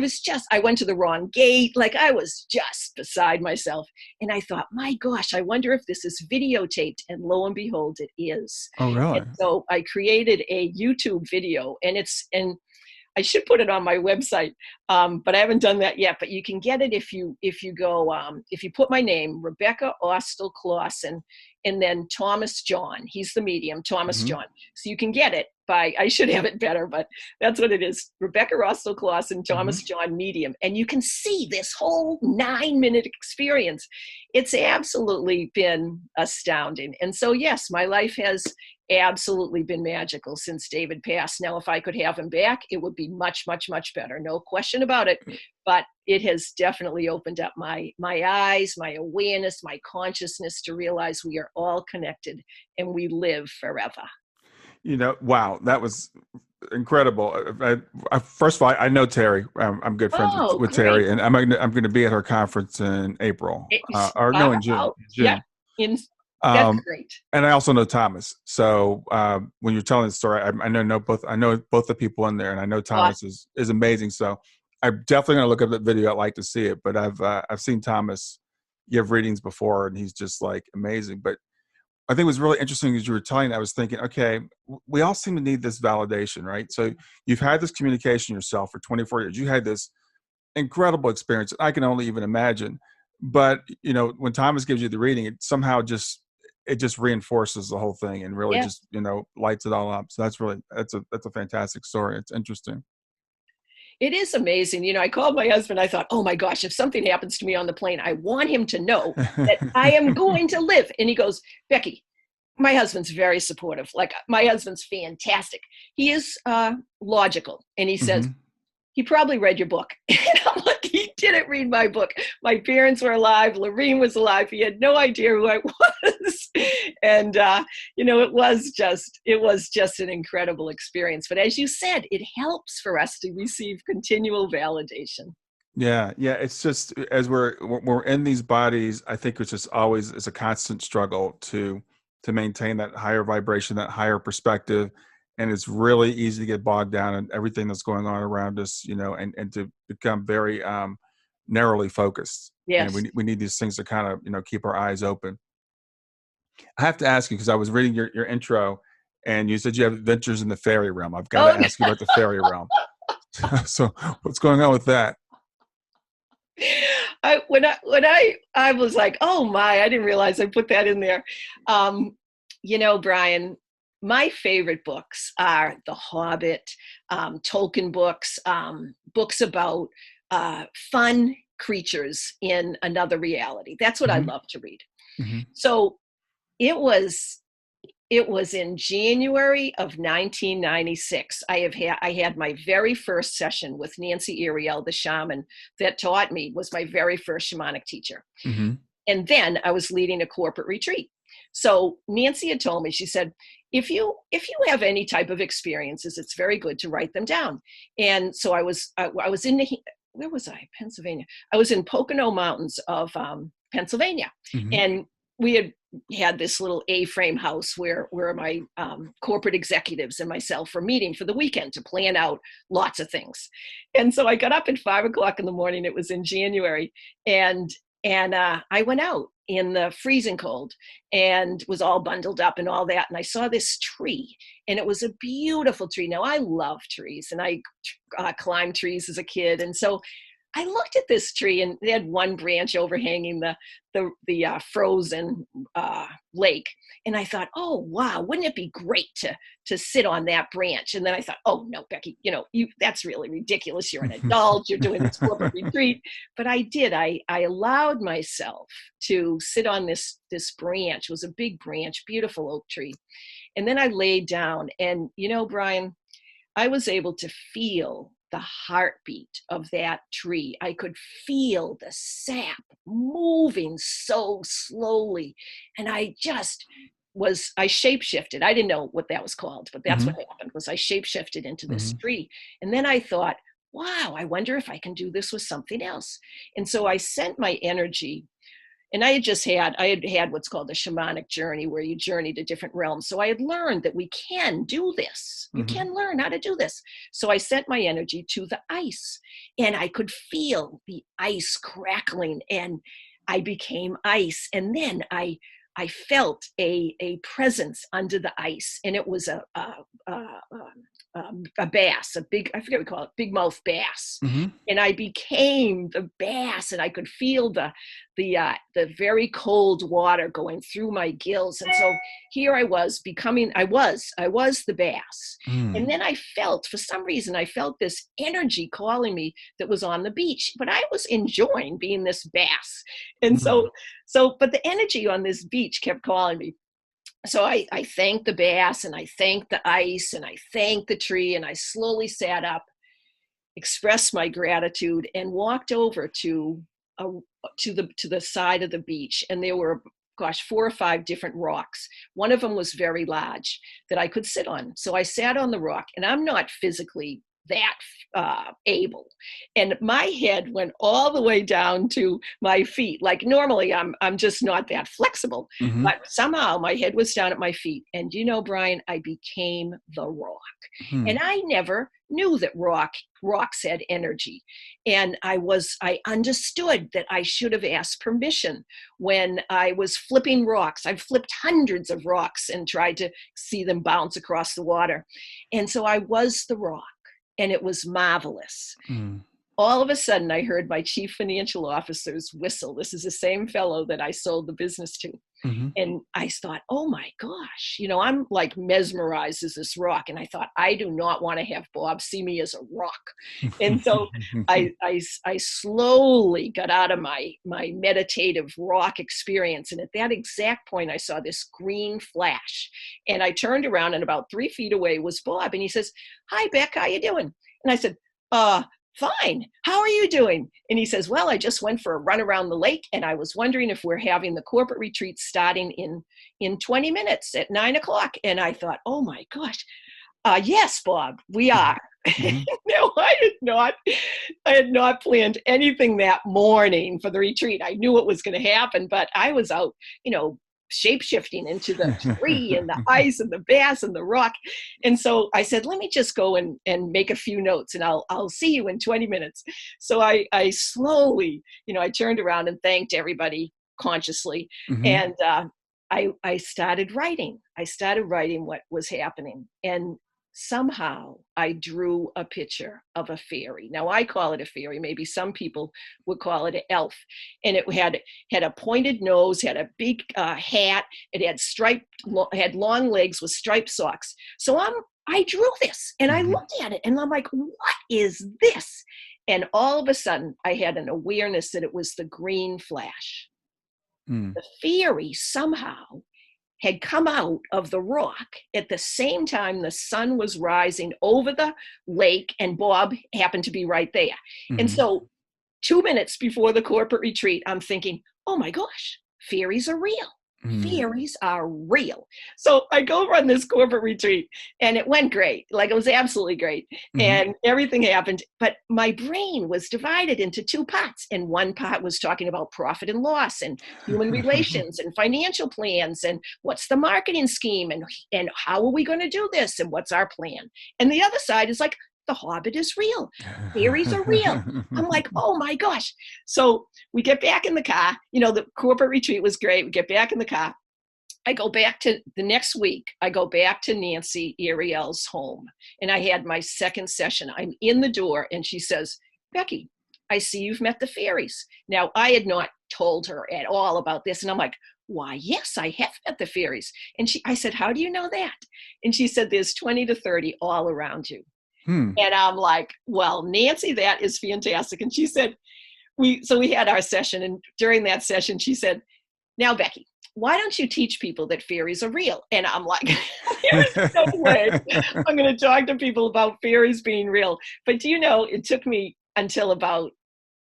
S2: went to the wrong gate. Like, I was just beside myself. And I thought, my gosh, I wonder if this is videotaped. And lo and behold, it is.
S1: Oh, really?
S2: And so I created a YouTube video, and I should put it on my website, but I haven't done that yet. But you can get it if you go, if you put my name, Rebecca Austill-Clausen, and then Thomas John. He's the medium, Thomas
S1: Mm-hmm.
S2: John. So you can get it by, I should have it better, but that's what it is. Rebecca Austill-Clausen, Thomas John medium. And you can see this whole 9-minute experience. It's absolutely been astounding. And so, yes, my life has absolutely been magical since David passed. Now, if I could have him back, it would be much, much, much better. No question about it. But it has definitely opened up my eyes, my awareness, my consciousness to realize we are all connected and we live forever.
S1: You know, wow, that was incredible. First of all, I know Terry. I'm good friends with Terry, and I'm going to be at her conference in April, in June.
S2: Yeah, that's great.
S1: And I also know Thomas. So when you're telling the story, I know both the people in there, and I know Thomas is amazing. So I'm definitely going to look up that video. I'd like to see it, but I've seen Thomas give readings before, and he's just like amazing. But I think it was really interesting as you were telling. I was thinking, okay, we all seem to need this validation, right? So you've had this communication yourself for 24 years. You had this incredible experience that I can only even imagine. But you know, when Thomas gives you the reading, it somehow just reinforces the whole thing and really just, you know, lights it all up. So that's a fantastic story. It's interesting.
S2: It is amazing. You know, I called my husband. I thought, oh my gosh, if something happens to me on the plane, I want him to know that I am going to live. And he goes, Becky, my husband's very supportive. Like, my husband's fantastic. He is logical. And he says, he probably read your book. And I'm like, he didn't read my book. My parents were alive. Lorene was alive. He had no idea who I was. And, you know, it was just an incredible experience. But as you said, it helps for us to receive continual validation.
S1: Yeah. It's just, as we're in these bodies, I think it's just always is a constant struggle to maintain that higher vibration, that higher perspective. And it's really easy to get bogged down in everything that's going on around us, you know, and to become very narrowly focused.
S2: Yes.
S1: And we need these things to kind of, you know, keep our eyes open. I have to ask you, because I was reading your intro, and you said you have adventures in the fairy realm. I've got to ask you about the fairy realm. So what's going on with that?
S2: When I was like, oh my, I didn't realize I put that in there. You know, Brian, my favorite books are The Hobbit, Tolkien books, books about fun creatures in another reality. That's what I love to read. So it was in January of 1996. I had my very first session with Nancy Ariel, the shaman that taught me, was my very first shamanic teacher. And then I was leading a corporate retreat. So Nancy had told me, she said, if you have any type of experiences, it's very good to write them down. And so I was in where was I? Pennsylvania. I was in Pocono Mountains of Pennsylvania. And we had had this little A-frame house where my corporate executives and myself were meeting for the weekend to plan out lots of things. And so I got up at 5 o'clock in the morning. It was in January, and I went out in the freezing cold and was all bundled up and all that. And I saw this tree, and it was a beautiful tree. Now, I love trees, and I climbed trees as a kid. And so I looked at this tree, and it had one branch overhanging the frozen lake. And I thought, oh, wow, wouldn't it be great to sit on that branch? And then I thought, oh, no, Becky, that's really ridiculous. You're an adult. You're doing this corporate retreat. But I did. I allowed myself to sit on this branch. It was a big branch, beautiful oak tree. And then I laid down. And, Brian, I was able to feel the heartbeat of that tree. I could feel the sap moving so slowly. And I shape-shifted. I didn't know what that was called, but that's what happened, was I shape-shifted into this tree. And then I thought, wow, I wonder if I can do this with something else. And so I sent my energy. And I had had what's called the shamanic journey, where you journey to different realms. So I had learned that we can do this. You can learn how to do this. So I sent my energy to the ice, and I could feel the ice crackling, and I became ice. And then I felt a presence under the ice, and it was a bass, I forget what we call it, big mouth bass. And I became the bass, and I could feel the very cold water going through my gills. And so here I was I was the bass. And then for some reason, I felt this energy calling me that was on the beach, but I was enjoying being this bass. And but the energy on this beach kept calling me. So I thanked the bass, and I thanked the ice, and I thanked the tree, and I slowly sat up, expressed my gratitude, and walked over to the side of the beach. And there were, 4 or 5 different rocks. One of them was very large that I could sit on. So I sat on the rock, and I'm not physically that able, and my head went all the way down to my feet. Like normally I'm just not that flexible, but somehow my head was down at my feet. And Brian, I became the rock. And I never knew that rocks had energy. And I understood that I should have asked permission when I was flipping rocks. I've flipped hundreds of rocks and tried to see them bounce across the water. And so I was the rock. And it was marvelous. All of a sudden, I heard my chief financial officer's whistle. This is the same fellow that I sold the business to. And I thought, oh my gosh, I'm like mesmerized as this rock. And I thought, I do not want to have Bob see me as a rock. And so I slowly got out of my meditative rock experience. And at that exact point, I saw this green flash. And I turned around, and about 3 feet away was Bob. And he says, hi, Beck, how you doing? And I said, fine. How are you doing? And he says, well, I just went for a run around the lake, and I was wondering if we're having the corporate retreat starting in 20 minutes at 9 o'clock. And I thought, oh my gosh, yes, Bob, we are. No, I had not planned anything that morning for the retreat. I knew what was going to happen, but I was out, shape-shifting into the tree and the ice and the bass and the rock. And so I said, let me just go and make a few notes, and I'll see you in 20 minutes. So I slowly, I turned around and thanked everybody consciously. And I started writing. I started writing what was happening. And somehow I drew a picture of a fairy. Now I call it a fairy. Maybe some people would call it an elf. And it had a pointed nose, had a big hat. It had long legs with striped socks. So I drew this, and I looked at it, and I'm like, what is this? And all of a sudden I had an awareness that it was the green flash. The fairy somehow had come out of the rock at the same time the sun was rising over the lake, and Bob happened to be right there. And so 2 minutes before the corporate retreat, I'm thinking, oh my gosh, fairies are real.
S1: Mm.
S2: Fairies are real. So I go run this corporate retreat and it went great. Like it was absolutely great.
S1: Mhm.
S2: And everything happened. But my brain was divided into two parts. And one part was talking about profit and loss and human relations and financial plans and what's the marketing scheme and how are we going to do this and what's our plan. And the other side is like, the Hobbit is real. Fairies are real. I'm like, oh my gosh. So we get back in the car. The corporate retreat was great. We get back in the car. I go back to the next week. I go back to Nancy Ariel's home and I had my second session. I'm in the door and she says, Becky, I see you've met the fairies. Now, I had not told her at all about this. And I'm like, why, yes, I have met the fairies. And I said, how do you know that? And she said, there's 20 to 30 all around you.
S1: Hmm.
S2: And I'm like, well, Nancy, that is fantastic. And she said, we had our session. And during that session, she said, now, Becky, why don't you teach people that fairies are real? And I'm like, there's no way I'm going to talk to people about fairies being real. But do you know, it took me until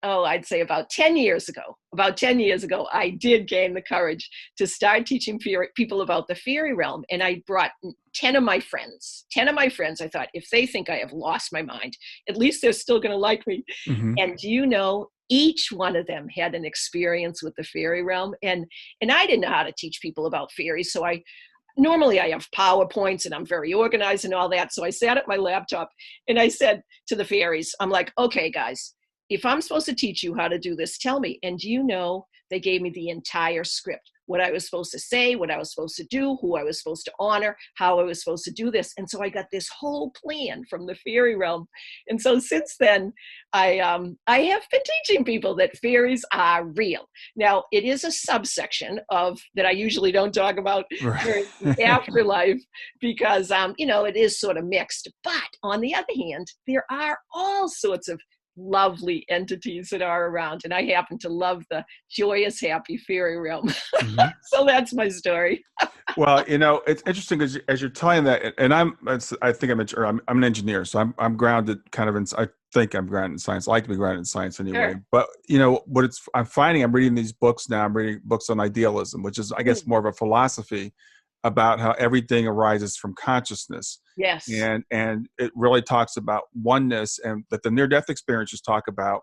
S2: I'd say about 10 years ago. About 10 years ago, I did gain the courage to start teaching people about the fairy realm. And I brought 10 of my friends. I thought, if they think I have lost my mind, at least they're still going to like me.
S1: Mhm.
S2: And do you know, each one of them had an experience with the fairy realm. And I didn't know how to teach people about fairies. So normally I have PowerPoints and I'm very organized and all that. So I sat at my laptop and I said to the fairies, I'm like, okay, guys, if I'm supposed to teach you how to do this, tell me. And do you know, they gave me the entire script, what I was supposed to say, what I was supposed to do, who I was supposed to honor, how I was supposed to do this. And so I got this whole plan from the fairy realm. And so since then, I have been teaching people that fairies are real. Now, it is a subsection of that I usually don't talk about during the
S1: Right.
S2: afterlife because, it is sort of mixed. But on the other hand, there are all sorts of lovely entities that are around. And I happen to love the joyous, happy fairy realm.
S1: Mhm.
S2: So that's my story.
S1: Well, it's interesting as you're telling that, and I think I'm an engineer, so I'm grounded kind of in, I think I'm grounded in science. I like to be grounded in science anyway.
S2: Sure.
S1: But I'm finding, I'm reading these books now. I'm reading books on idealism, which is, I guess,
S2: Mm,
S1: more of a philosophy about how everything arises from consciousness.
S2: yes.
S1: And it really talks about oneness, and that the near-death experiences talk about,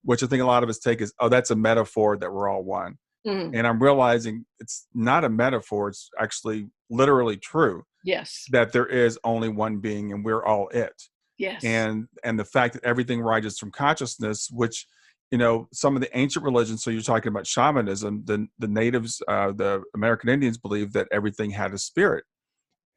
S1: which I think a lot of us take as, oh, that's a metaphor that we're all one.
S2: Mm,
S1: And I'm realizing it's not a metaphor, it's actually literally true,
S2: yes.
S1: that there is only one being and we're all it.
S2: Yes.
S1: And the fact that everything rises from consciousness, which, some of the ancient religions, so you're talking about shamanism, the natives, the American Indians believe that everything had a spirit.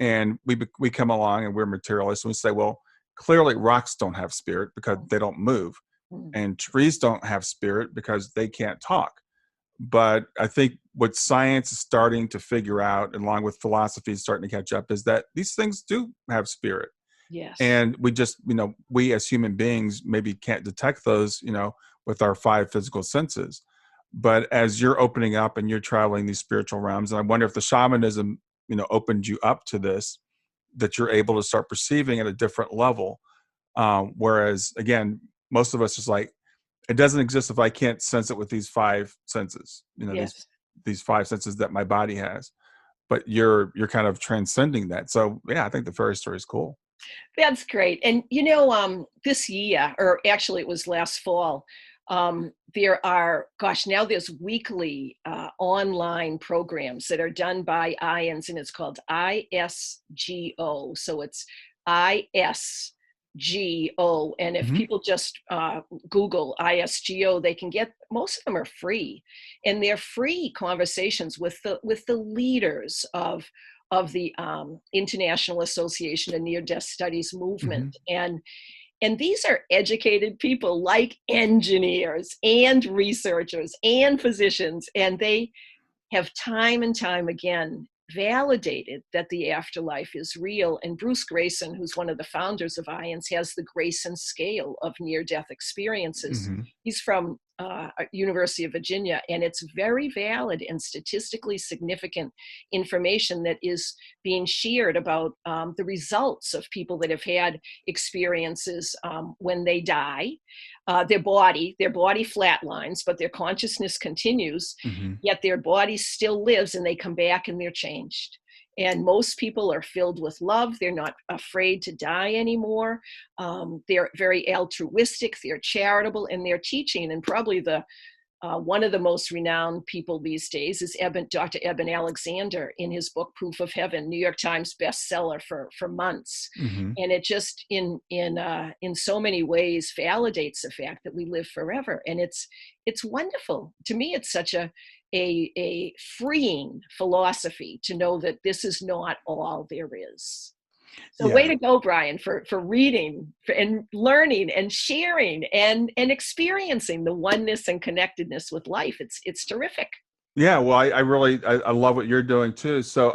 S1: And we come along and we're materialists and we say, well, clearly rocks don't have spirit because they don't move,
S2: Mm,
S1: and trees don't have spirit because they can't talk. But I think what science is starting to figure out, along with philosophy is starting to catch up, is that these things do have spirit.
S2: yes.
S1: And we just, we as human beings maybe can't detect those, with our five physical senses. But as you're opening up and you're traveling these spiritual realms, and I wonder if the shamanism, opened you up to this, that you're able to start perceiving at a different level. Whereas, again, most of us is like, it doesn't exist if I can't sense it with these five senses,
S2: Yes.
S1: these five senses that my body has. But you're kind of transcending that. So yeah, I think the fairy story is cool.
S2: That's great. And this year, or actually it was last fall, there are, gosh, now there's weekly online programs that are done by IANS, and it's called ISGO. So it's ISGO. And if
S1: Hmm.
S2: people just Google ISGO, they can get, most of them are free. And they're free conversations with the leaders of the International Association of Near-Death Studies movement.
S1: Hmm.
S2: And these are educated people like engineers and researchers and physicians, and they have time and time again validated that the afterlife is real. And Bruce Grayson, who's one of the founders of IANS, has the Grayson scale of near-death experiences.
S1: Hmm.
S2: He's from University of Virginia, and it's very valid and statistically significant information that is being shared about the results of people that have had experiences when they die. their body flatlines, but their consciousness continues,
S1: Mm-hmm.
S2: yet their body still lives, and they come back and they're changed. And most people are filled with love. They're not afraid to die anymore. They're very altruistic, they're charitable, and they're teaching. And probably one of the most renowned people these days is Dr. Eben Alexander, in his book Proof of Heaven, New York Times bestseller for months.
S1: Mm-hmm.
S2: And it just in so many ways validates the fact that we live forever. And it's wonderful. To me, it's such a freeing philosophy to know that this is not all there is. So way
S1: Yeah.
S2: to go, Brian, for reading and learning and sharing and experiencing the oneness and connectedness with life. It's terrific.
S1: Yeah. Well, I really, I love what you're doing too. So,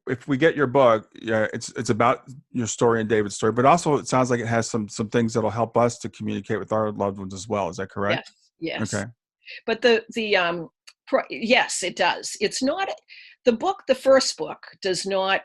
S1: if we get your book, yeah, it's about your story and David's story, but also it sounds like it has some things that'll help us to communicate with our loved ones as well. Is that correct?
S2: Yes, yes.
S1: Okay.
S2: But yes, it does. It's not the first book does not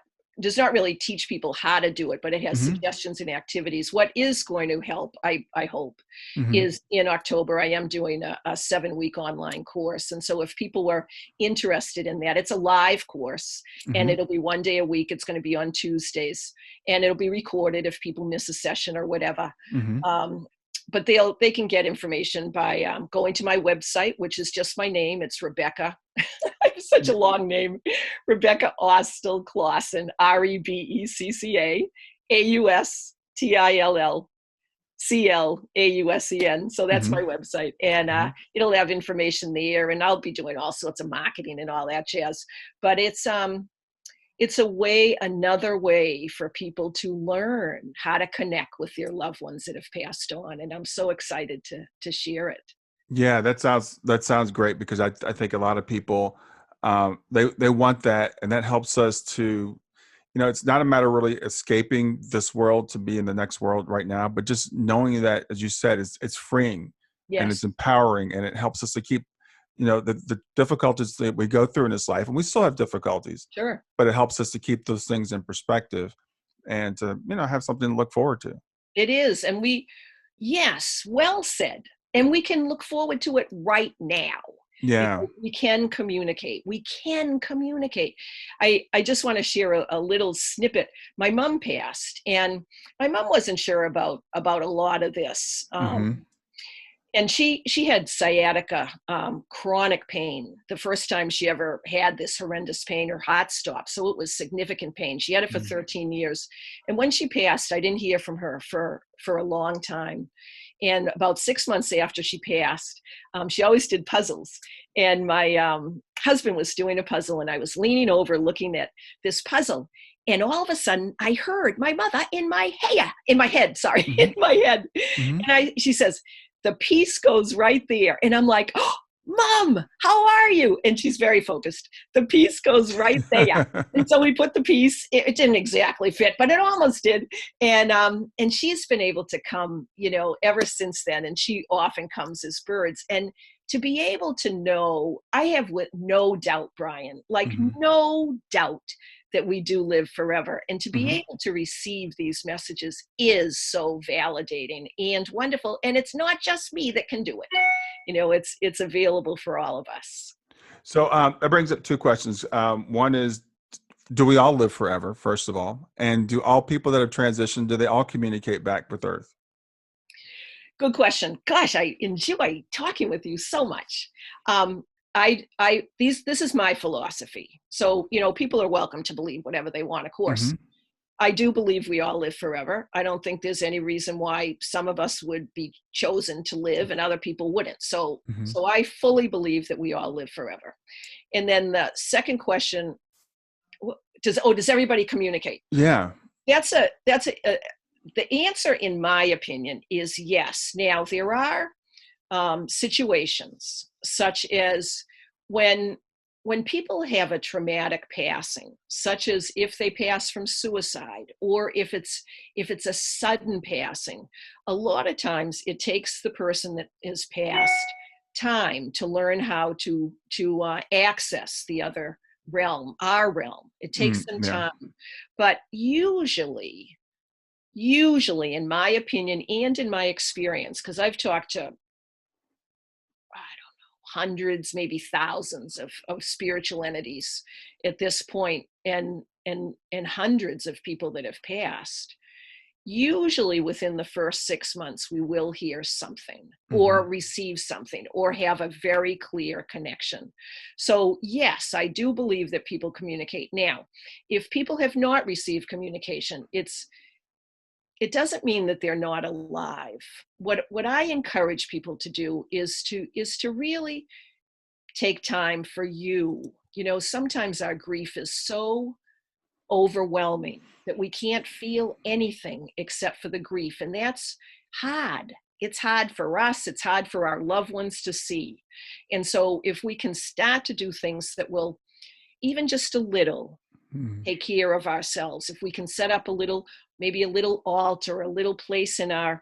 S2: really teach people how to do it, but it has
S1: Mm-hmm.
S2: suggestions and activities. What is going to help, I hope,
S1: Mm-hmm.
S2: is in October, I am doing a 7-week online course. And so if people are interested in that, it's a live course,
S1: Mm-hmm.
S2: and it'll be 1 day a week. It's going to be on Tuesdays, and it'll be recorded if people miss a session or whatever.
S1: Mm-hmm.
S2: But they can get information by going to my website, which is just my name. It's Rebecca. I have such a long name. Rebecca Austill-Clausen, REBECCA AUSTILLCLAUSEN. So that's
S1: Mm-hmm.
S2: my website. And
S1: Mm-hmm.
S2: it'll have information there. And I'll be doing all sorts of marketing and all that jazz. But it's another way for people to learn how to connect with their loved ones that have passed on. And I'm so excited to share it.
S1: Yeah, that sounds great, because I think a lot of people, they want that, and that helps us to, it's not a matter of really escaping this world to be in the next world right now, but just knowing that, as you said, it's freeing and it's
S2: Yes,
S1: empowering, and it helps us to keep, the difficulties that we go through in this life, and we still have difficulties,
S2: sure.
S1: but it helps us to keep those things in perspective and to, have something to look forward to.
S2: It is. And yes, well said. And we can look forward to it right now.
S1: Yeah.
S2: Because we can communicate. We can communicate. I just want to share a little snippet. My mom passed, and my mom wasn't sure about a lot of this.
S1: Mm-hmm.
S2: And she had sciatica, chronic pain. The first time she ever had this horrendous pain, her heart stopped. So it was significant pain. She had it for 13 years. And when she passed, I didn't hear from her for a long time. And about 6 months after she passed, she always did puzzles. And my husband was doing a puzzle, and I was leaning over looking at this puzzle. And all of a sudden, I heard my mother in my head,
S1: Mm-hmm.
S2: in my head.
S1: Mm-hmm.
S2: And she says, the piece goes right there. And I'm like, oh, Mom, how are you? And she's very focused. The piece goes right there. And so we put the piece, it didn't exactly fit, but it almost did. And she's been able to come, ever since then. And she often comes as birds. And to be able to know, I have with no doubt, Brian, like
S1: Mm-hmm.
S2: no doubt that we do live forever. And to be
S1: Mm-hmm.
S2: able to receive these messages is so validating and wonderful. And it's not just me that can do it. It's available for all of us.
S1: So that brings up two questions. One is, do we all live forever, first of all? And do all people that have transitioned, do they all communicate back with Earth?
S2: Good question. Gosh, I enjoy talking with you so much. This is my philosophy. So, people are welcome to believe whatever they want, of course.
S1: Mm-hmm.
S2: I do believe we all live forever. I don't think there's any reason why some of us would be chosen to live and other people wouldn't. So,
S1: Mm-hmm.
S2: so I fully believe that we all live forever. And then the second question, does everybody communicate?
S1: Yeah.
S2: The answer, in my opinion, is yes. Now, there are situations such as when people have a traumatic passing, such as if they pass from suicide, or if it's a sudden passing. A lot of times it takes the person that has passed time to learn how to access the other realm, our realm. It takes them
S1: Yeah.
S2: time, but usually usually, in my opinion and in my experience, because I've talked to, hundreds, maybe thousands of spiritual entities at this point, and hundreds of people that have passed. Usually within the first 6 months, we will hear something or receive something or have a very clear connection. So yes, I do believe that people communicate. Now, if people have not received communication, it doesn't mean that they're not alive. What I encourage people to do is to really take time for you. You know, sometimes our grief is so overwhelming that we can't feel anything except for the grief. And that's hard. It's hard for us. It's hard for our loved ones to see. And so if we can start to do things that will, even just a little, take care of ourselves, if we can set up a little, maybe a little altar, a little place in our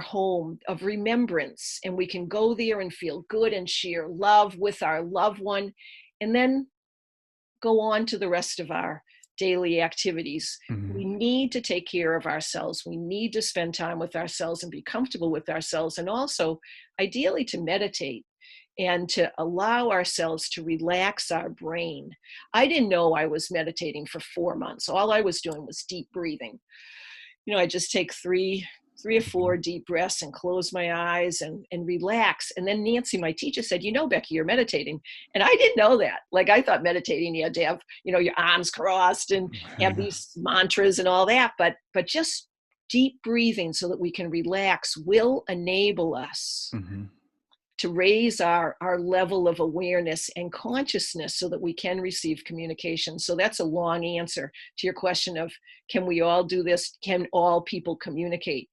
S2: home of remembrance, and we can go there and feel good and share love with our loved one, and then go on to the rest of our daily activities. We need to take care of ourselves. We need to spend time with ourselves and be comfortable with ourselves, and also ideally to meditate and to allow ourselves to relax our brain. I didn't know I was meditating for 4 months. All I was doing was deep breathing. You know, I just take three or four deep breaths and close my eyes and relax. And then Nancy, my teacher, said, you know, Becky, you're meditating. And I didn't know that. Like, I thought meditating, you had to have, you know, your arms crossed and have these mantras and all that. But just deep breathing so that we can relax will enable us to raise our level of awareness and consciousness so that we can receive communication. So that's a long answer to your question of, can we all do this? Can all people communicate?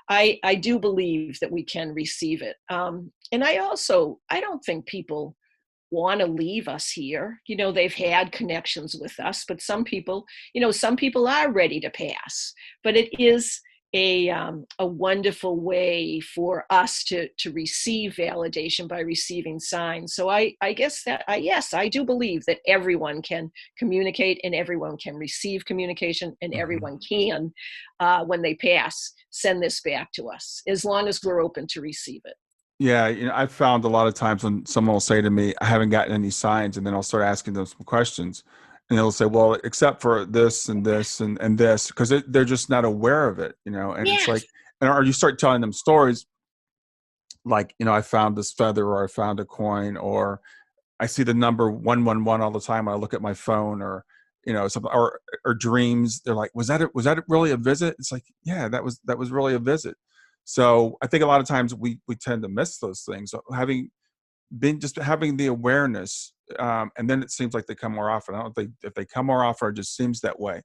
S2: I do believe that we can receive it. And I don't think people want to leave us here. You know, they've had connections with us, but some people are ready to pass. But it is a wonderful way for us to receive validation by receiving signs. So I guess that, yes, I do believe that everyone can communicate and everyone can receive communication, and everyone can, when they pass, send this back to us, as long as we're open to receive it.
S1: Yeah, you know, I've found a lot of times when someone will say to me, I haven't gotten any signs, and then I'll start asking them some questions, and they'll say, well, except for this and this and this, because they're just not aware of it, you know, and it's
S2: Yes.
S1: like, or you start telling them stories like, you know, I found this feather, or I found a coin, or I see the number 111 all the time when I look at my phone, or, you know, something, or dreams. They're like, was that really a visit? It's like, yeah, that was really a visit. So I think a lot of times we tend to miss those things. So having the awareness, and then it seems like they come more often. I don't think if they come more often, it just seems that way.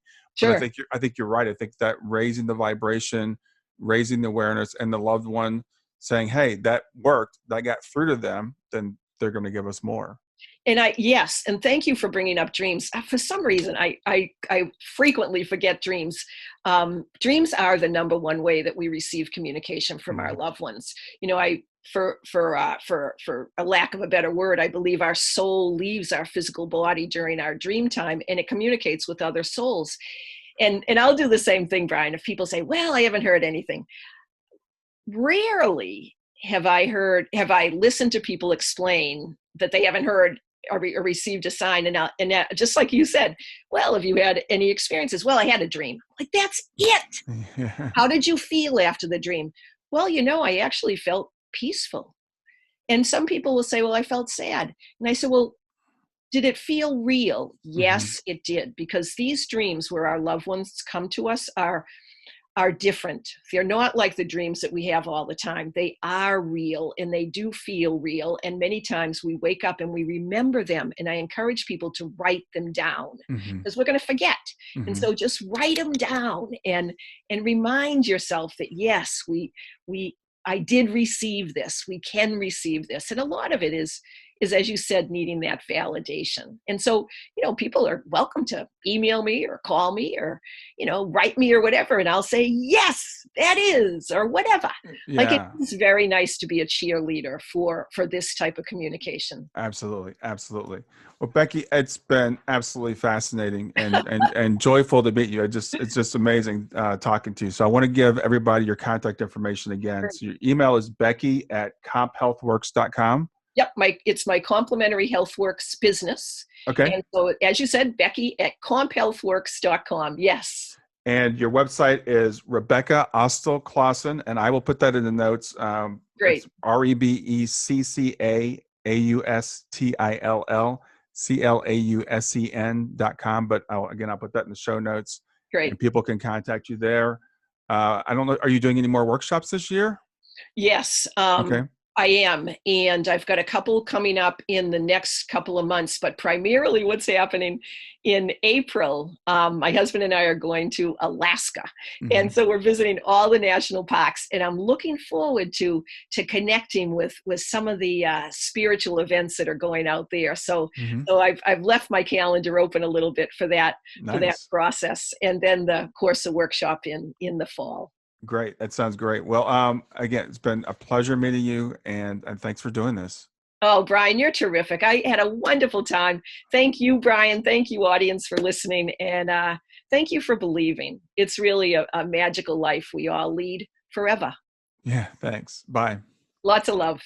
S1: But
S2: Sure.
S1: I think you're right. I think that raising the vibration, raising the awareness, and the loved one saying, hey, that worked, that got through to them, then they're going to give us more.
S2: And yes, and thank you for bringing up dreams. For some reason, I frequently forget dreams. Dreams are the number one way that we receive communication from our loved ones. You know, for a lack of a better word, I believe our soul leaves our physical body during our dream time, and it communicates with other souls. And I'll do the same thing, Brian. If people say, "Well, I haven't heard anything," rarely have I listened to people explain that they haven't heard or received a sign. And just like you said, well, have you had any experiences? Well, I had a dream. Like, that's it.
S1: Yeah.
S2: How did you feel after the dream? Well, you know, I actually felt peaceful. And some people will say, well, I felt sad. And I said, well, did it feel real? Yes, it did. Because these dreams where our loved ones come to us are different. They're not like the dreams that we have all the time. They are real, and they do feel real. And many times we wake up and we remember them. And I encourage people to write them down, because we're going to forget. And so just write them down and remind yourself that, yes, I did receive this. We can receive this. And a lot of it is is, as you said, needing that validation. And so, people are welcome to email me or call me or, write me or whatever. And I'll say, yes, that is, or whatever. Like,
S1: Yeah.
S2: it's very nice to be a cheerleader for this type of communication.
S1: Absolutely, absolutely. Well, Becky, it's been absolutely fascinating and joyful to meet you. It's just amazing talking to you. So I want to give everybody your contact information again. So your email is becky@comphealthworks.com.
S2: Yep, it's my complementary healthworks business.
S1: Okay.
S2: And so, as you said, Becky@comphealthworks.com. Yes.
S1: And your website is Rebecca Austill-Clausen, and I will put that in the notes.
S2: Great.
S1: It's REBECCAAUSTILLCLAUSEN.com. But I'll put that in the show notes,
S2: Great.
S1: and people can contact you there. I don't know. Are you doing any more workshops this year?
S2: Yes.
S1: Okay.
S2: I am. And I've got a couple coming up in the next couple of months, but primarily what's happening in April, my husband and I are going to Alaska.
S1: Mm-hmm.
S2: And so we're visiting all the national parks, and I'm looking forward to connecting with some of the spiritual events that are going out there. So,
S1: Mm-hmm.
S2: so I've left my calendar open a little bit for that,
S1: Nice.
S2: process. And then the course of workshop in the fall.
S1: Great. That sounds great. Well, again, it's been a pleasure meeting you, and thanks for doing this.
S2: Oh, Brian, you're terrific. I had a wonderful time. Thank you, Brian. Thank you, audience, for listening. And thank you for believing. It's really a magical life we all lead forever.
S1: Yeah, thanks. Bye.
S2: Lots of love.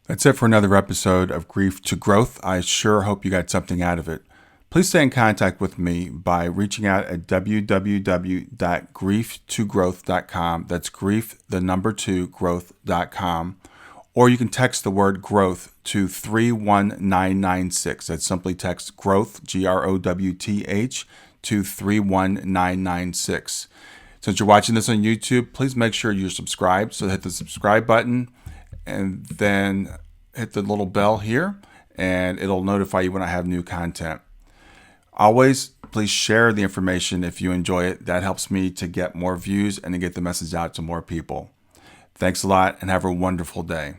S1: That's it for another episode of Grief to Growth. I sure hope you got something out of it. Please stay in contact with me by reaching out at www.grieftogrowth.com. That's grief, the number 2, growth.com. Or you can text the word growth to 31996. That's simply text growth, GROWTH, to 31996. Since you're watching this on YouTube, please make sure you're subscribed. So hit the subscribe button and then hit the little bell here, and it'll notify you when I have new content. Always, please share the information if you enjoy it. That helps me to get more views and to get the message out to more people. Thanks a lot and have a wonderful day.